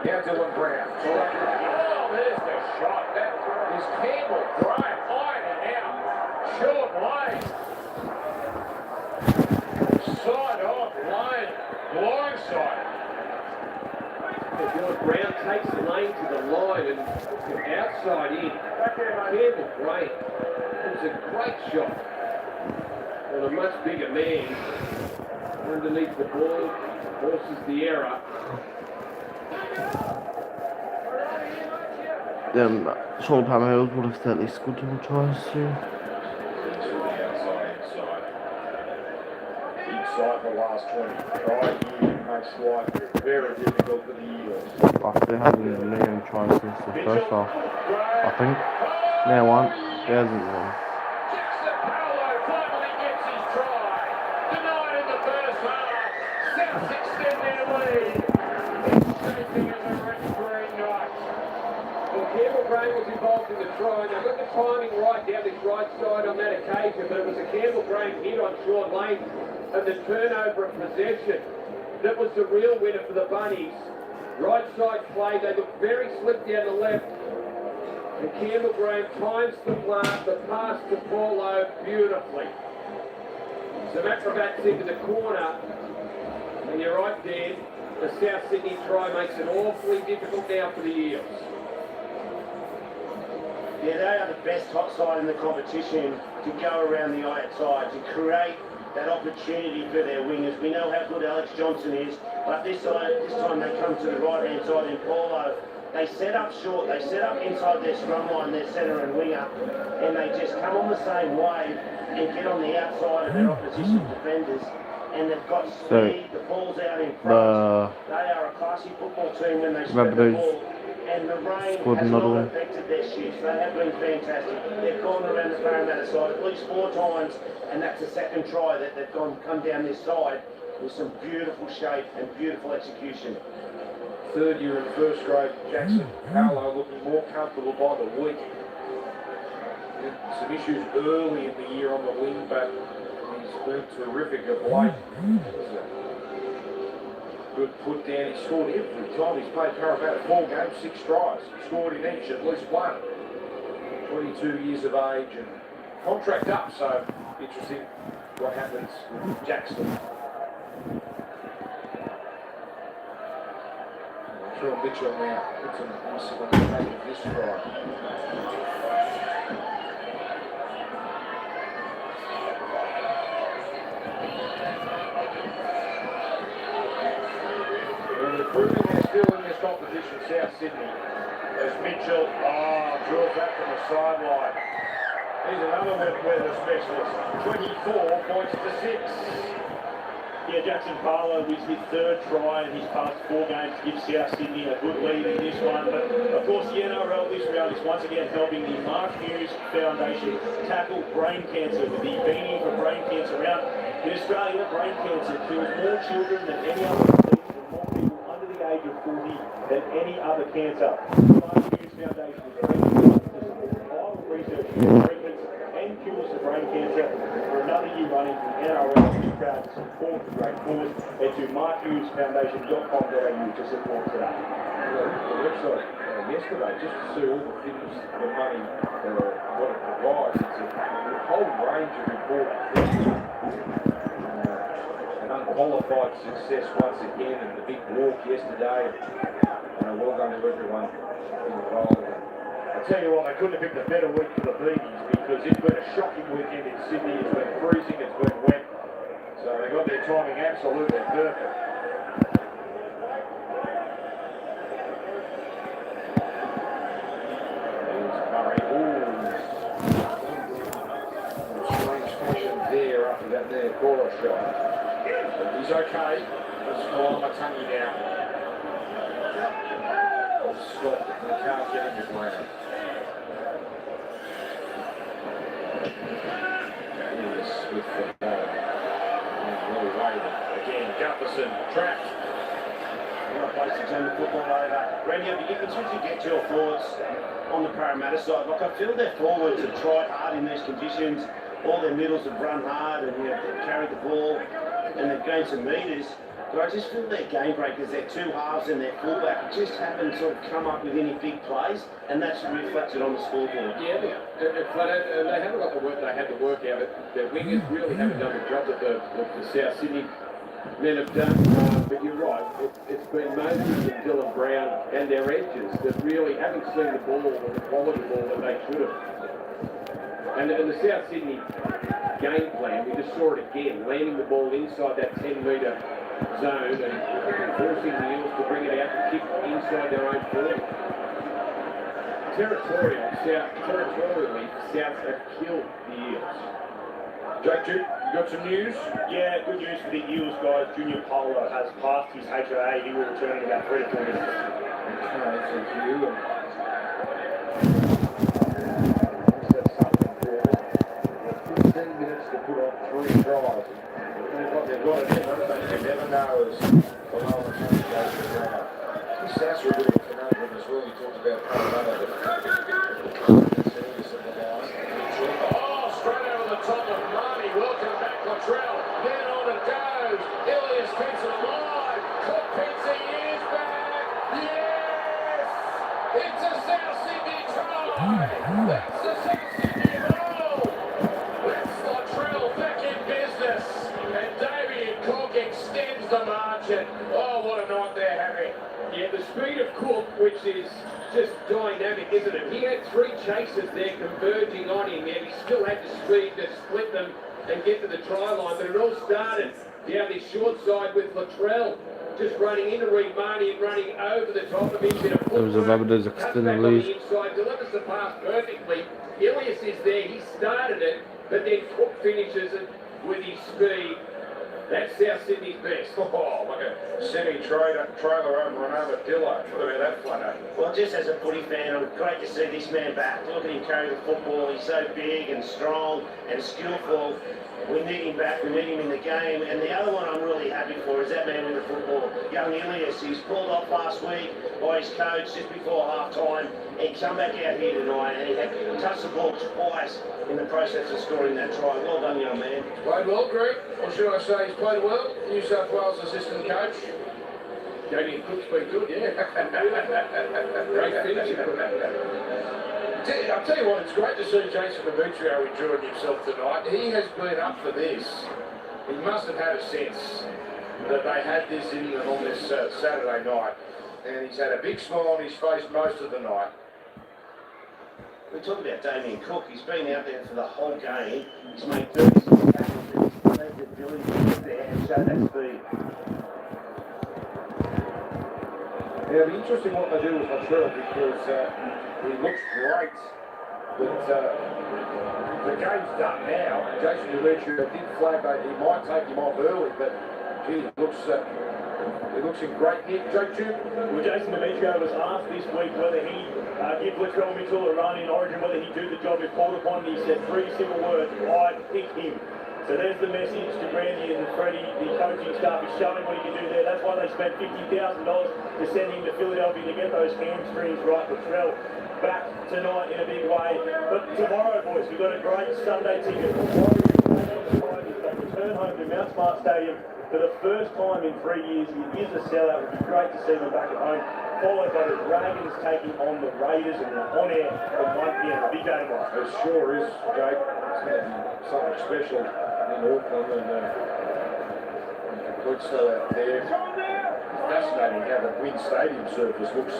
Now Dylan Brown. Oh, there's the shot. That is Campbell Brown high and out. Sean Lane. Side off, Lane, blindside. Dylan Brown takes the lane to the line and outside in. Campbell Gray. It was a great shot on a much bigger man underneath the ball. Forces the error. Surely Parramatta Eels would have at least scored 2 more tries too. Inside the last 20. Try here, makes life very difficult for the Eels. After having Liam try since the first half, I think. There one. There's one. Jackson Paolo finally gets his try. Denied in the first half. Souths extend their lead. It's shaping as a red green night. Well, Campbell Green was involved in the try. They got the timing right down this right side on that occasion, but it was a Campbell Green hit on Sean Lane and the turnover of possession that was the real winner for the Bunnies. Right side play, they looked very slick down the left. And Campbell Green times the pass to Paulo beautifully. Some acrobats into the corner. And you're right, Dan. The South Sydney try makes it awfully difficult now for the Eels. Yeah, they are the best hot side in the competition to go around the outside, to create that opportunity for their wingers. We know how good Alex Johnson is, but this time they come to the right-hand side in Paulo. They set up short, they set up inside their scrum line, their centre and winger, and they just come on the same wave and get on the outside of their opposition defenders. And they've got speed, the ball's out in front. They are a classy football team when they spread the ball. And the rain has not affected their shifts. They have been fantastic. They've gone around the Parramatta side at least 4 times, and that's the second try that they've come down this side with some beautiful shape and beautiful execution. Third year in first grade, Jackson Paolo looking more comfortable by the week. Some issues early in the year on the wing, but he's been terrific of late. Good put down. He scored every time he's played Parramatta. 4 games, 6 tries. Scored in each, at least one. 22 years of age and contract up, so interesting what happens with Jackson. Sean Mitchell now puts an ice on the back of this try. Proving they're still in this competition, South Sydney. As Mitchell, drills that from the sideline. He's another wet weather specialist. 24 points to 6. Yeah, Jackson Paolo with his 3rd try in his past 4 games to give South Sydney a good lead in this one. But of course, the NRL this round is once again helping the Mark Hughes Foundation tackle brain cancer with the Beanie for Brain Cancer round. In Australia, brain cancer kills more children than any other disease and more people under the age of 40 than any other cancer. The Mark Hughes Foundation is bringing vital research into treatments and cures for brain cancer. For another year running, the NRL is proud to support the great cause. Head to markhughesfoundation.com.au to support today. The website yesterday, just to see all the things, the money, what it provides, it's a whole range of important things. Unqualified success once again, and the big walk yesterday. Well done to everyone involved. I tell you what, they couldn't have picked a better week for the Beanies because it's been a shocking weekend in Sydney. It's been freezing, it's been wet, so they got their timing absolutely perfect. Strange fashion there after that there corner shot. He's okay. Let's call him a tonguey now. Stopped it. They can't get him to ground. Here's with the ball. Well waited. Again, Gutherson trapped. What a place to turn the football over. Randy, I'll be interested to get your thoughts on the Parramatta side. Like, I feel their forwards have tried hard in these conditions. All their middles have run hard and they've carried the ball and they've gained some metres. But I just feel their game breakers, their 2 halves and their fullback just haven't sort of come up with any big plays, and that's reflected on the scoreboard. Yeah, they haven't got the work they had to work out. Their wingers really haven't done the job that the South Sydney men have done. But you're right, it's been Moses and Dylan Brown and their edges that really haven't seen the ball or the quality ball that they should have. And the South Sydney game plan, we just saw it again, landing the ball inside that 10-metre zone and forcing the Eels to bring it out and kick inside their own 40. Territorially, South have killed the Eels. Jake Duke. You got some news? Yeah, good news for the Eels guys. Junior Polo has passed his HIA. He will return in about 3 to 4 minutes. Okay, thank you. And 15 minutes to put on 3 tries. They've got it in, haven't they? You never know as the lower country goes around. This Sasser a bit of a conundrum as well. He talked about Parramatta. Oh, straight over the top of Marty. Welcome back, Latrell. Then on it goes. Ilias keeps it alive. Cook picks the ears back. Yes! It's a South Sydney try. That's the South Sydney goal. That's Latrell back in business. And Damien Cook extends the margin. Oh, what a night they're having. Yeah, the speed of Cook, which is just dynamic, isn't it? He had 3 chases there converging on him, yet he still had the speed to split them and get to the try line. But it all started down this short side with Latrell just running into Reed Marnie and running over the top of him. There was a Rabbitohs extended lead. Inside, delivers the pass perfectly. Ilias is there, he started it, but then Cook finishes it with his speed. That's South Sydney's best. Oh, like a semi-trailer over an armadillo. What about that flutter? Well, just as a footy fan, I'm great to see this man back. Look at him carry the football. He's so big and strong and skillful. We need him back. We need him in the game. And the other one I'm really happy for is that man with the football, young Ilias. He's pulled off last week by his coach just before half-time and come back out here tonight and he had touched the ball twice in the process of scoring that try. Well done, young man. Played well, Greg. Or should I say he's played well? New South Wales assistant coach. Damien Cook's been good, yeah. Great finishing. I'll tell you what, it's great to see Jason Demetrio enjoying himself tonight. He has been up for this. He must have had a sense that they had this in them on this Saturday night. And he's had a big smile on his face most of the night. We talk about Damien Cook. He's been out there for the whole game. He's made 36 tackles. He's had the ability to get there and show that speed. Yeah, it'll be interesting what they do with Latrell because he looks great. But the game's done now. Jason Demetrio did flag that he might take him off early, but gee, he looks in great nick. Well, Jason Demetrio was asked this week whether he give Latrell Mitchell a run in Origin, whether he'd do the job if called upon. He said 3 simple words: I'd pick him. So there's the message to Brandy and Freddie. The coaching staff is showing what he can do there. That's why they spent $50,000 to send him to Philadelphia to get those hamstrings right. Latrell back tonight in a big way. But tomorrow, boys, we've got a great Sunday ticket. They return home to Mount Smart Stadium for the first time in 3 years. It is a sellout. It would be great to see them back at home. Followed by the Dragons taking on the Raiders, and they're on air from 1 p.m. A big game, right? It sure is, Jake. It's going to be something special in Auckland and complete sellout there. Fascinating how the Wynn Stadium surface looks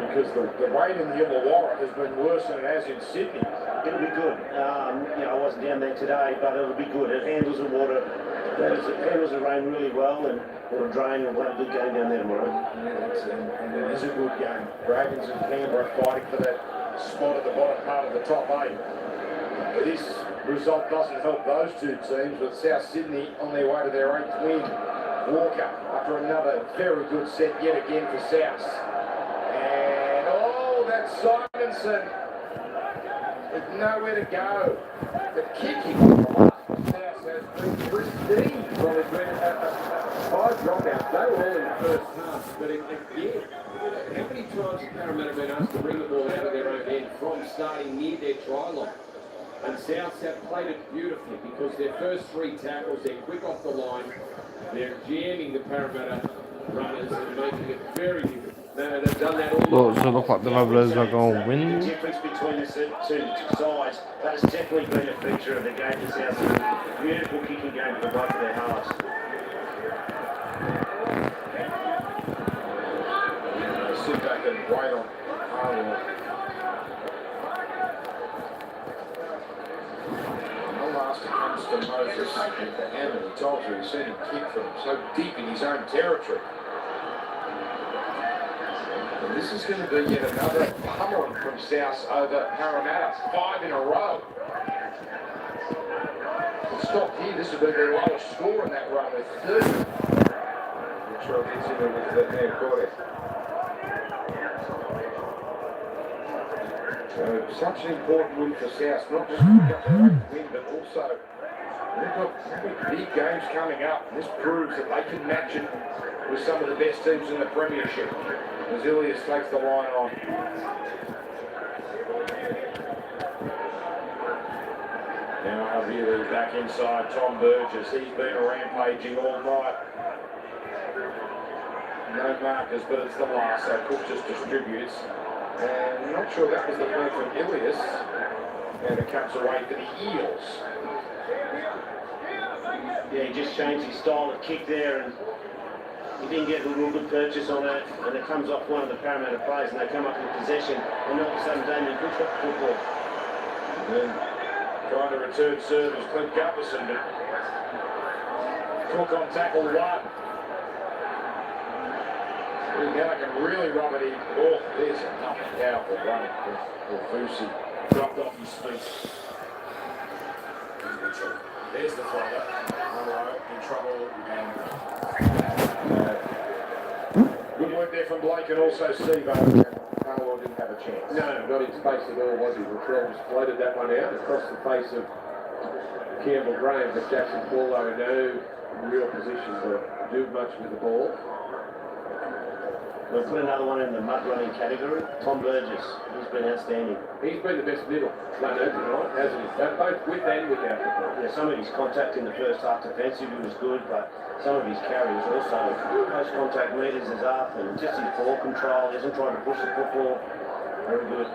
because the rain in the Illawarra has been worse than it has in Sydney. It'll be good. I wasn't down there today, but it'll be good. It handles the water, it handles the rain really well, and it'll drain, and we'll have a good game down there tomorrow. Yeah, and it is a good game. Dragons and Canberra fighting for that spot at the bottom part of the top 8. But this result doesn't help those two teams, with South Sydney on their way to their 8th win. Walker after another very good set yet again for South. And that's Simonson with nowhere to go. The kicking from South has been pristine. Well, there's been 5 dropouts. They were all in the first half, but again, how many times have Parramatta been asked to bring the ball out of their own end from starting near their try line? And Souths have played it beautifully because their first 3 tackles, they're quick off the line, they're jamming the Parramatta runners and making it very difficult. They've done that all. Well, so look like the Rabbitohs are going to win. The difference between the two sides, that has definitely been a feature of the game this afternoon. Beautiful kicking game for both of their halves. Sit back and wait on Harlow. No last comes to Moses how many times have we seen him kick from so deep in his own territory? And this is going to be yet another pummeling from South over Parramatta. 5 in a row. stopped here. This has been their lowest score in that run with 30. Latrell gets in there with that man Cordes. So such an important win for South, not just to pick up their 8th win, but also they've got big games coming up. This proves that they can match it with some of the best teams in the Premiership. As Ilias takes the line on. Now really back inside Tom Burgess. He's been rampaging all night. No markers, but it's the last, so Cook just distributes. And I'm not sure that was the play from Ilias. And it comes away for the Eels. Yeah, he just changed his style of kick there, and he didn't get a real good purchase on it, and it comes off one of the Parramatta players, and they come up with possession, and all of a sudden Damien Cook's got the football. And trying to return service, Clint Gutherson, but Cook on tackle 1. Now can really rub it in. Oh, there's another powerful run for Fusi. Dropped off his feet. There's the floater. Hello, in trouble. And good work there from Blake and also Steve-O. Carlo didn't have a chance. No, not in space at all, was he? Latrell just floated that one out across the face of Campbell Graham, but Jackson Paulo in no real position to do much with the ball. We'll put another one in the mud running category. Tom Burgess, he's been outstanding. He's been the best middle runner tonight, hasn't he? Both with and without the ball. Yeah, some of his contact in the first half defensively was good, but some of his carries also, post contact meters is up, and just his ball control, he isn't trying to push the football. Very good.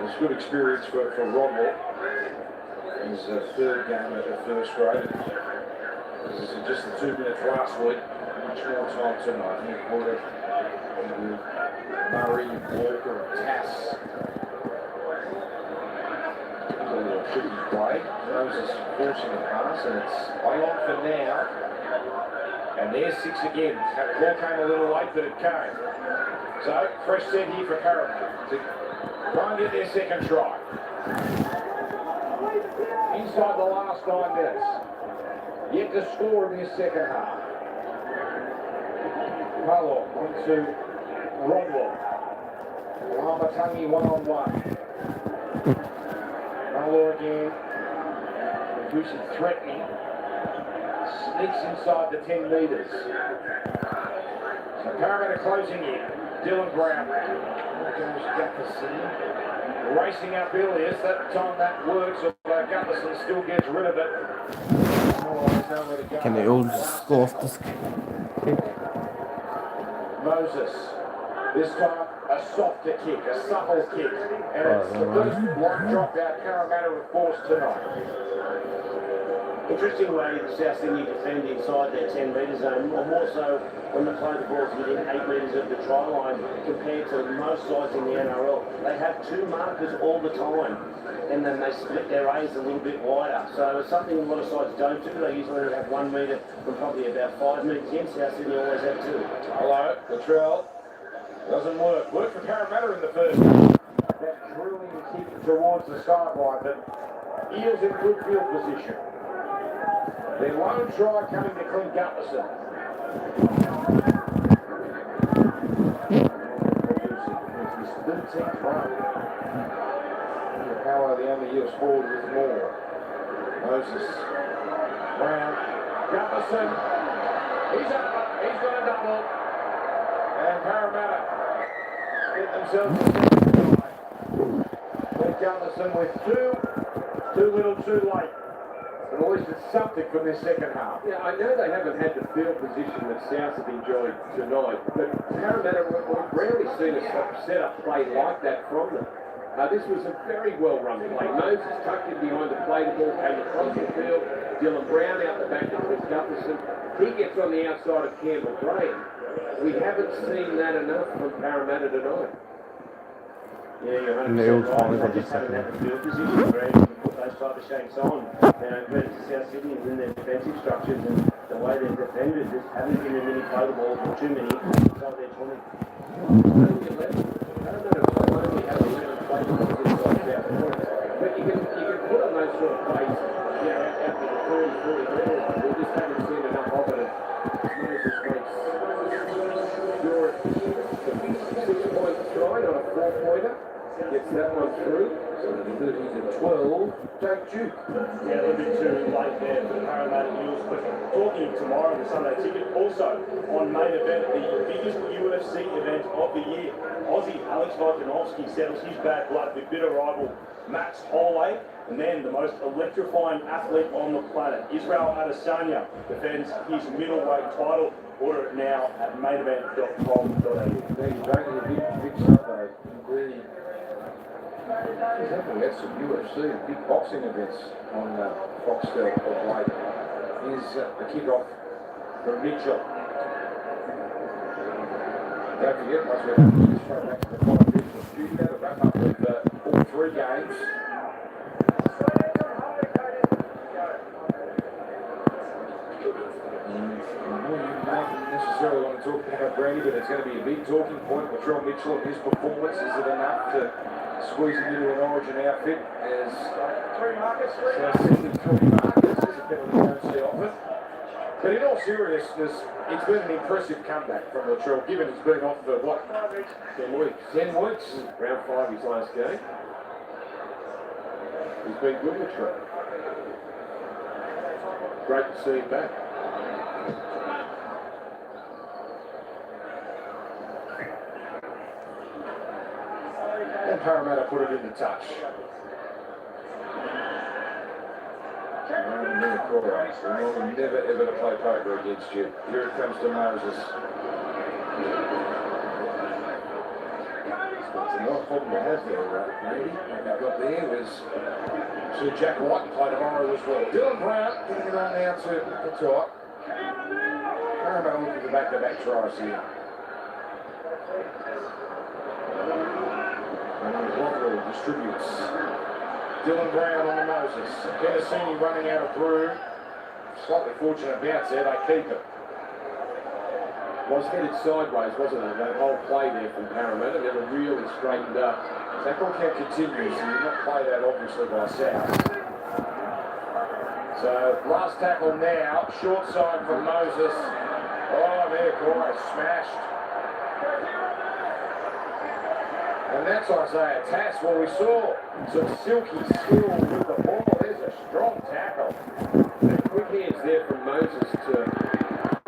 It's good experience for Rodwell. His 3rd game at the first grade. This is just the 2 minutes last week. Much more time tonight. He caught it with Murray, Walker, and Tass. A little tricky play. Moses forcing the pass, and it's way on for now. And there's 6 again. That ball came a little late, but it came. So, fresh set here for Parramatta to try and get their second try. Inside the last 9 minutes. Yet to score in this second half. Carlo onto Rodwell. Lamatangi 1-on-1. Carlo again. Fusi threatening. Sneaks inside the 10 metres. So Parramatta closing in. Dylan Brown. Goes Gutherson. Racing up Ilias. That time that works, although Gutherson still gets rid of it. Can the Eels score off this kick? Moses. This time a softer kick, a supple kick. And it's the first one drop out Parramatta have forced tonight. Interesting way the South Sydney defend inside their 10 metre zone, or more so when they play the balls within 8 metres of the try line compared to most sides in the NRL. They have 2 markers all the time, and then they split their A's a little bit wider. So it's something a lot of sides don't do. They usually have 1 metre from probably about 5 metres in. South Sydney always have 2. Hello, Latrell. Doesn't work. Worked for Parramatta in the first half. That drilling kick towards the sideline, but Eels in good field position. Their lone try coming to Clint Gutherson. His 13th run. How are the other Eels forward with more? Moses. Brown. Gutherson. He's up. He's got a double. And Parramatta get themselves a second try. Clint Gutherson with 2. Too little, too late. But at least it's something from this second half. Yeah, I know they haven't had the field position that South have enjoyed tonight, but Parramatta, we've rarely seen a set-up play like that from them. This was a very well-run play. Moses tucked in behind the play, the ball came across the field. Dylan Brown out the back to Chris Gutherson. He gets on the outside of Campbell Graham. We haven't seen that enough from Parramatta tonight. Yeah, you're 100% And the Eels right. finally got They the just haven't second had the field position where they can put those type of shapes on. And credit to South Sydney in their defensive structures and the way they've defended just haven't given many play the balls or too many inside their 20. Parramatta only have 11 play the balls inside South. But you can this week. Stuart, the 6-point try, not a 4-pointer. Gets that one through. So the 30s and 12. Jake Duke. Yeah, a little bit too late there for the Parramatta Eels. But talking Tomorrow, the Sunday Ticket, also on main event, the biggest UFC event of the year. Aussie Alex Volkanovski settles his bad blood with bitter rival Max Holloway. And then the most electrifying athlete on the planet, Israel Adesanya, defends his middleweight title. Order it now at mainevent.com.au. Big Sunday. Indeed. We had some UFC, big boxing events on Foxtel of late. Here's the kick-off from Mitchell. Don't forget, once we're straight back to the final bit of the studio to wrap up with all 3 games. Not necessarily want to talk about Brady, but it's going to be a big talking point. Latrell Mitchell and his performance, is it enough to squeeze him into an Origin outfit? As 3 markets, as a penalty don't see often. But in all seriousness, it's been an impressive comeback from Latrell, given he's been off for what? 10 weeks. 10 weeks. Round 5 his last game. He's been good, Latrell. Great to see him back. And Parramatta put it into touch. We're never ever to play poker against you. Here it comes to Moses. It's not a problem to have there, maybe. What we've got there was Sir Jack White play tomorrow as well. Dylan Brown getting it on now to the top. Parramatta looking for back-to-back tries here. Rodwell distributes. Dylan Brown on the Moses. Tennessee running out of Brew. Slightly fortunate bounce there, they keep it. Was headed sideways, wasn't it? That whole play there from Parramatta, never really straightened up. Tackle count continues, and you not play that obviously by South. So last tackle now, short side from Moses. Oh, there, Corey, smashed. And that's Isaiah Tass. Well, we saw some silky skill with the ball. There's a strong tackle. And quick hands there from Moses to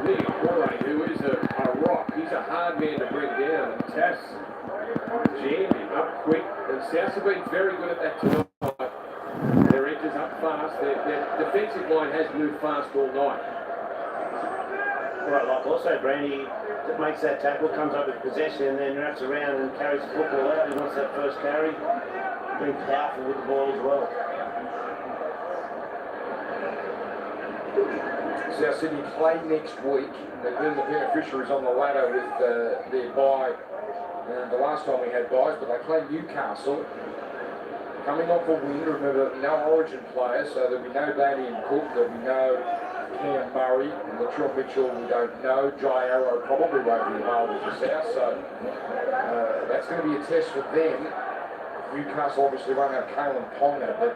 Lee Corey, who is a rock. He's a hard man to bring down. And Tass jammed him up quick. And South have been very good at that tonight. Their edges up fast. Their defensive line has moved fast all night. Right, like also Brandy that makes that tackle, comes up with possession and then wraps around and carries the football out. He wants that first carry. Being powerful with the ball as well. South Sydney play next week. Then the beneficiaries on the ladder with their bye. And the last time we had byes, but they play Newcastle. Coming off a win, remember, no Origin players, so there'll be no Damien Cook, there'll be no Cam Murray, and Latrell Mitchell, we don't know. Jai Arrow probably won't be available for South, so that's going to be a test for them. Newcastle obviously won't have Kalen Ponga, but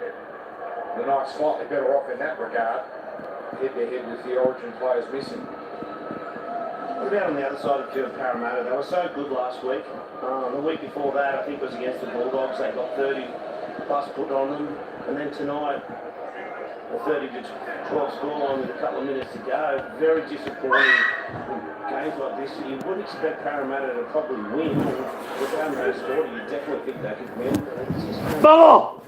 the Knights slightly better off in that regard, head-to-head with the Origin players missing. What about on the other side of the field, Parramatta? They were so good last week. The week before that, I think, was against the Bulldogs. They got 30 plus put on them, and then tonight, a 30-12 scoreline with a couple of minutes to go. Very disappointing in games like this. You wouldn't expect Parramatta to probably win. With Parramatta's score, you definitely think they could win. One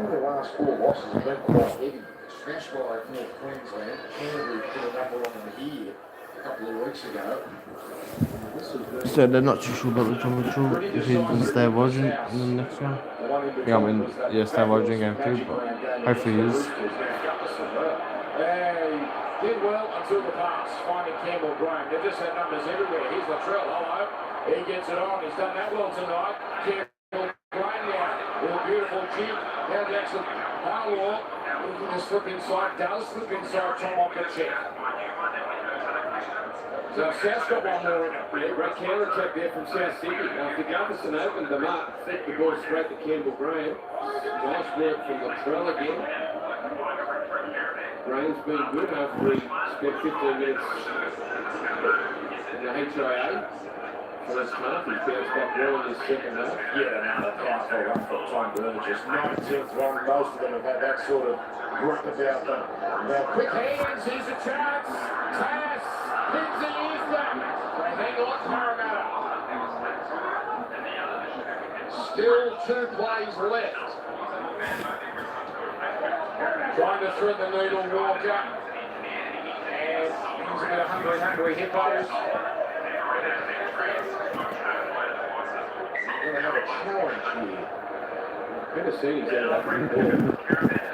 of the last 4 losses have been quite heavy. Smashed by North Queensland. Canterbury put a number on them here a couple of weeks ago. So they're not too sure about Latrell Mitchell if he's going to stay at Origin in the next one. Yeah, I mean, yeah, stay at Origin game 2, but hopefully he is. Did well until the pass, finding Campbell Graham. They just had numbers everywhere. Here's Latrell, hello. He gets it on. He's done that well tonight. Campbell Graham now with a beautiful jig. Now Jackson Harwell looking to slip inside. Does slip inside Tom off the check. So South's got one more in it. Great counter-attack there from South Sydney. After Gutherson opened them up, flicked the ball straight to Campbell Graham. Nice work from Latrell again. Graham's been good after he spent 15 minutes in the HIA. First half, he bounced back well in his second half. Yeah, another powerful run for Tom Burgess. 19th one, most of them have had that sort of grip about them. Now, quick hands, here's a chance. Pass, pins the ears back. They hang on Parramatta. Still 2 plays left. Trying to thread the needle, Walker. And he's a bit of hungry hippos. Going to have a challenge here. Tennessee's ended up with the ball.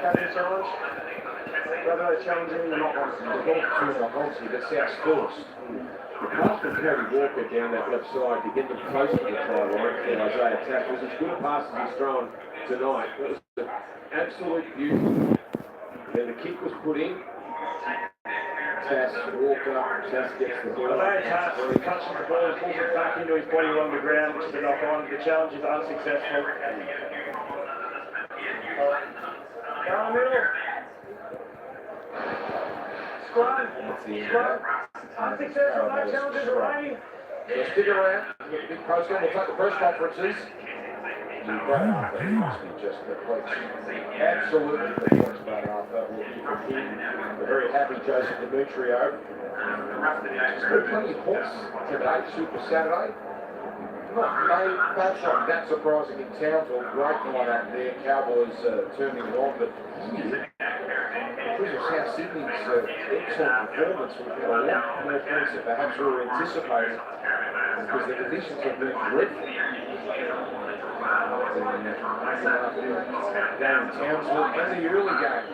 Captain challenge. Rabbitohs challenging, they're not wanting to go too much, obviously, but South's first. The pass from Cody Walker down that left side to get them close to the try line for Isaiah Tass was as good a pass as he's thrown tonight. It was an absolute beauty. Then the kick was put in. Tass, Walker, Tass gets the ball. Isaiah Tass touching the ball and pulls it back into his body along the ground, which is a knock on. The challenge is unsuccessful. Down the middle. Scrum. Unsuccessful. No challenges remaining. So stick around. We've got the big post on. We'll take the press conferences. It must be just absolutely performance about Arthur. We'll be from him. We're very happy, Joseph Demetrio. Just put plenty of points today, Super Saturday. Perhaps not that surprising in Townsville. Great night up there. Cowboys turning it on, but because of South Sydney's excellent performance, we've got a lot more points that perhaps we were anticipating because the conditions have been dreadful. Down in Townsville and the early game.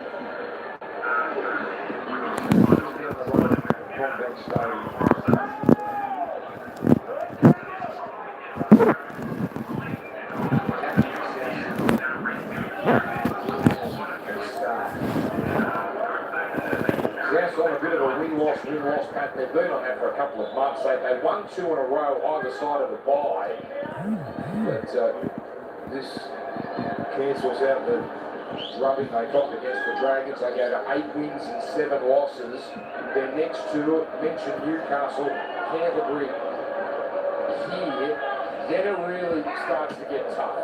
Combat Stadium. Yes, on a bit of a win-loss pattern. They've been on that for a couple of months. They've won 2 in a row either side of the bye. But this cancels out the rubbing they got against the Dragons. They go to 8 wins and 7 losses. Their next 2, mentioned Newcastle, Canterbury here. Then it really starts to get tough.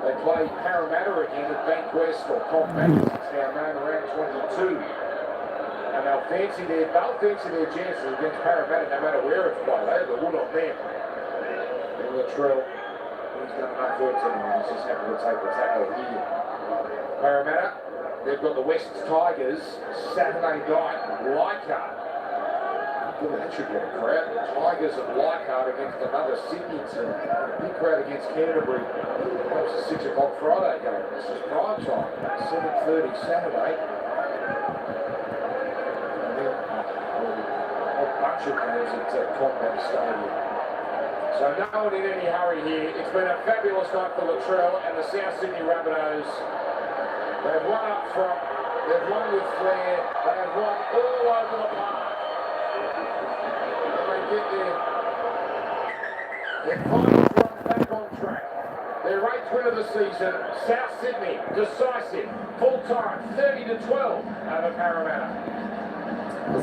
They play Parramatta again at Bankwest or Combat, it's now known, around 22. And they'll fancy their chances against Parramatta no matter where it's played. They have the wood on them. And Latrell, he's done enough work tonight. He's just happy to take the tackle here. Parramatta, they've got the West Tigers Saturday night, Leichhardt. Well, that should get a crowd. The Tigers of Leichhardt against another Sydney team. Big crowd against Canterbury. That was a 6 o'clock Friday game. This is prime time. 7:30 Saturday. And then a bunch of games at Combat Stadium. So no one in any hurry here. It's been a fabulous night for Latrell and the South Sydney Rabbitohs. They've won up front. They've won with flair. They have won all over the park. They're finally back on track. Their 8th win of the season, South Sydney, decisive, full time, 30-12 over Parramatta.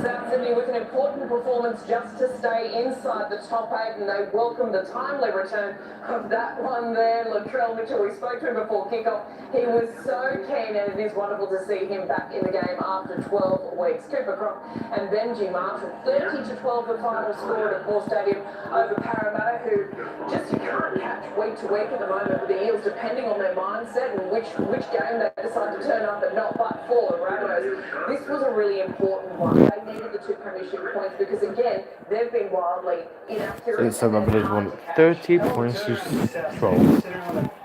South Sydney with an important performance just to stay inside the top 8, and they welcome the timely return of that one there. Latrell Mitchell, we spoke to him before kickoff. He was so keen, and it is wonderful to see him back in the game after 12 weeks. Cooper Cronk and Benji Marshall, 30-12 the final score at Moore Stadium over Parramatta, who just you can't catch week to week at the moment with the Eels, depending on their mindset and which game they decide to turn up and not but for the Rabbitohs. This was a really important one. They needed the 2 premiership points because, again, they've been wildly inaccurate. So Rabbitohs won 30 points to 12.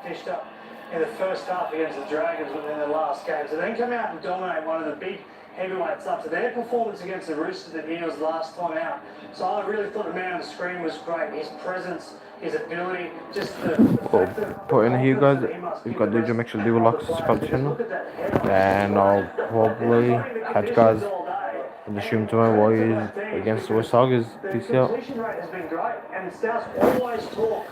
Fished up in the first half against the Dragons within their last game. So then come out and dominate one of the big heavyweights up to their performance against the Roosters and Eels last time out. So I really thought the man on the screen was great. His presence, his ability, just the put in here, guys. We've got DJ, make sure to leave a like, subscribe to the channel, and I'll probably catch you guys in the stream tomorrow Warriors against the West Tigers. Peace out. Completion rate has been great, and South always talk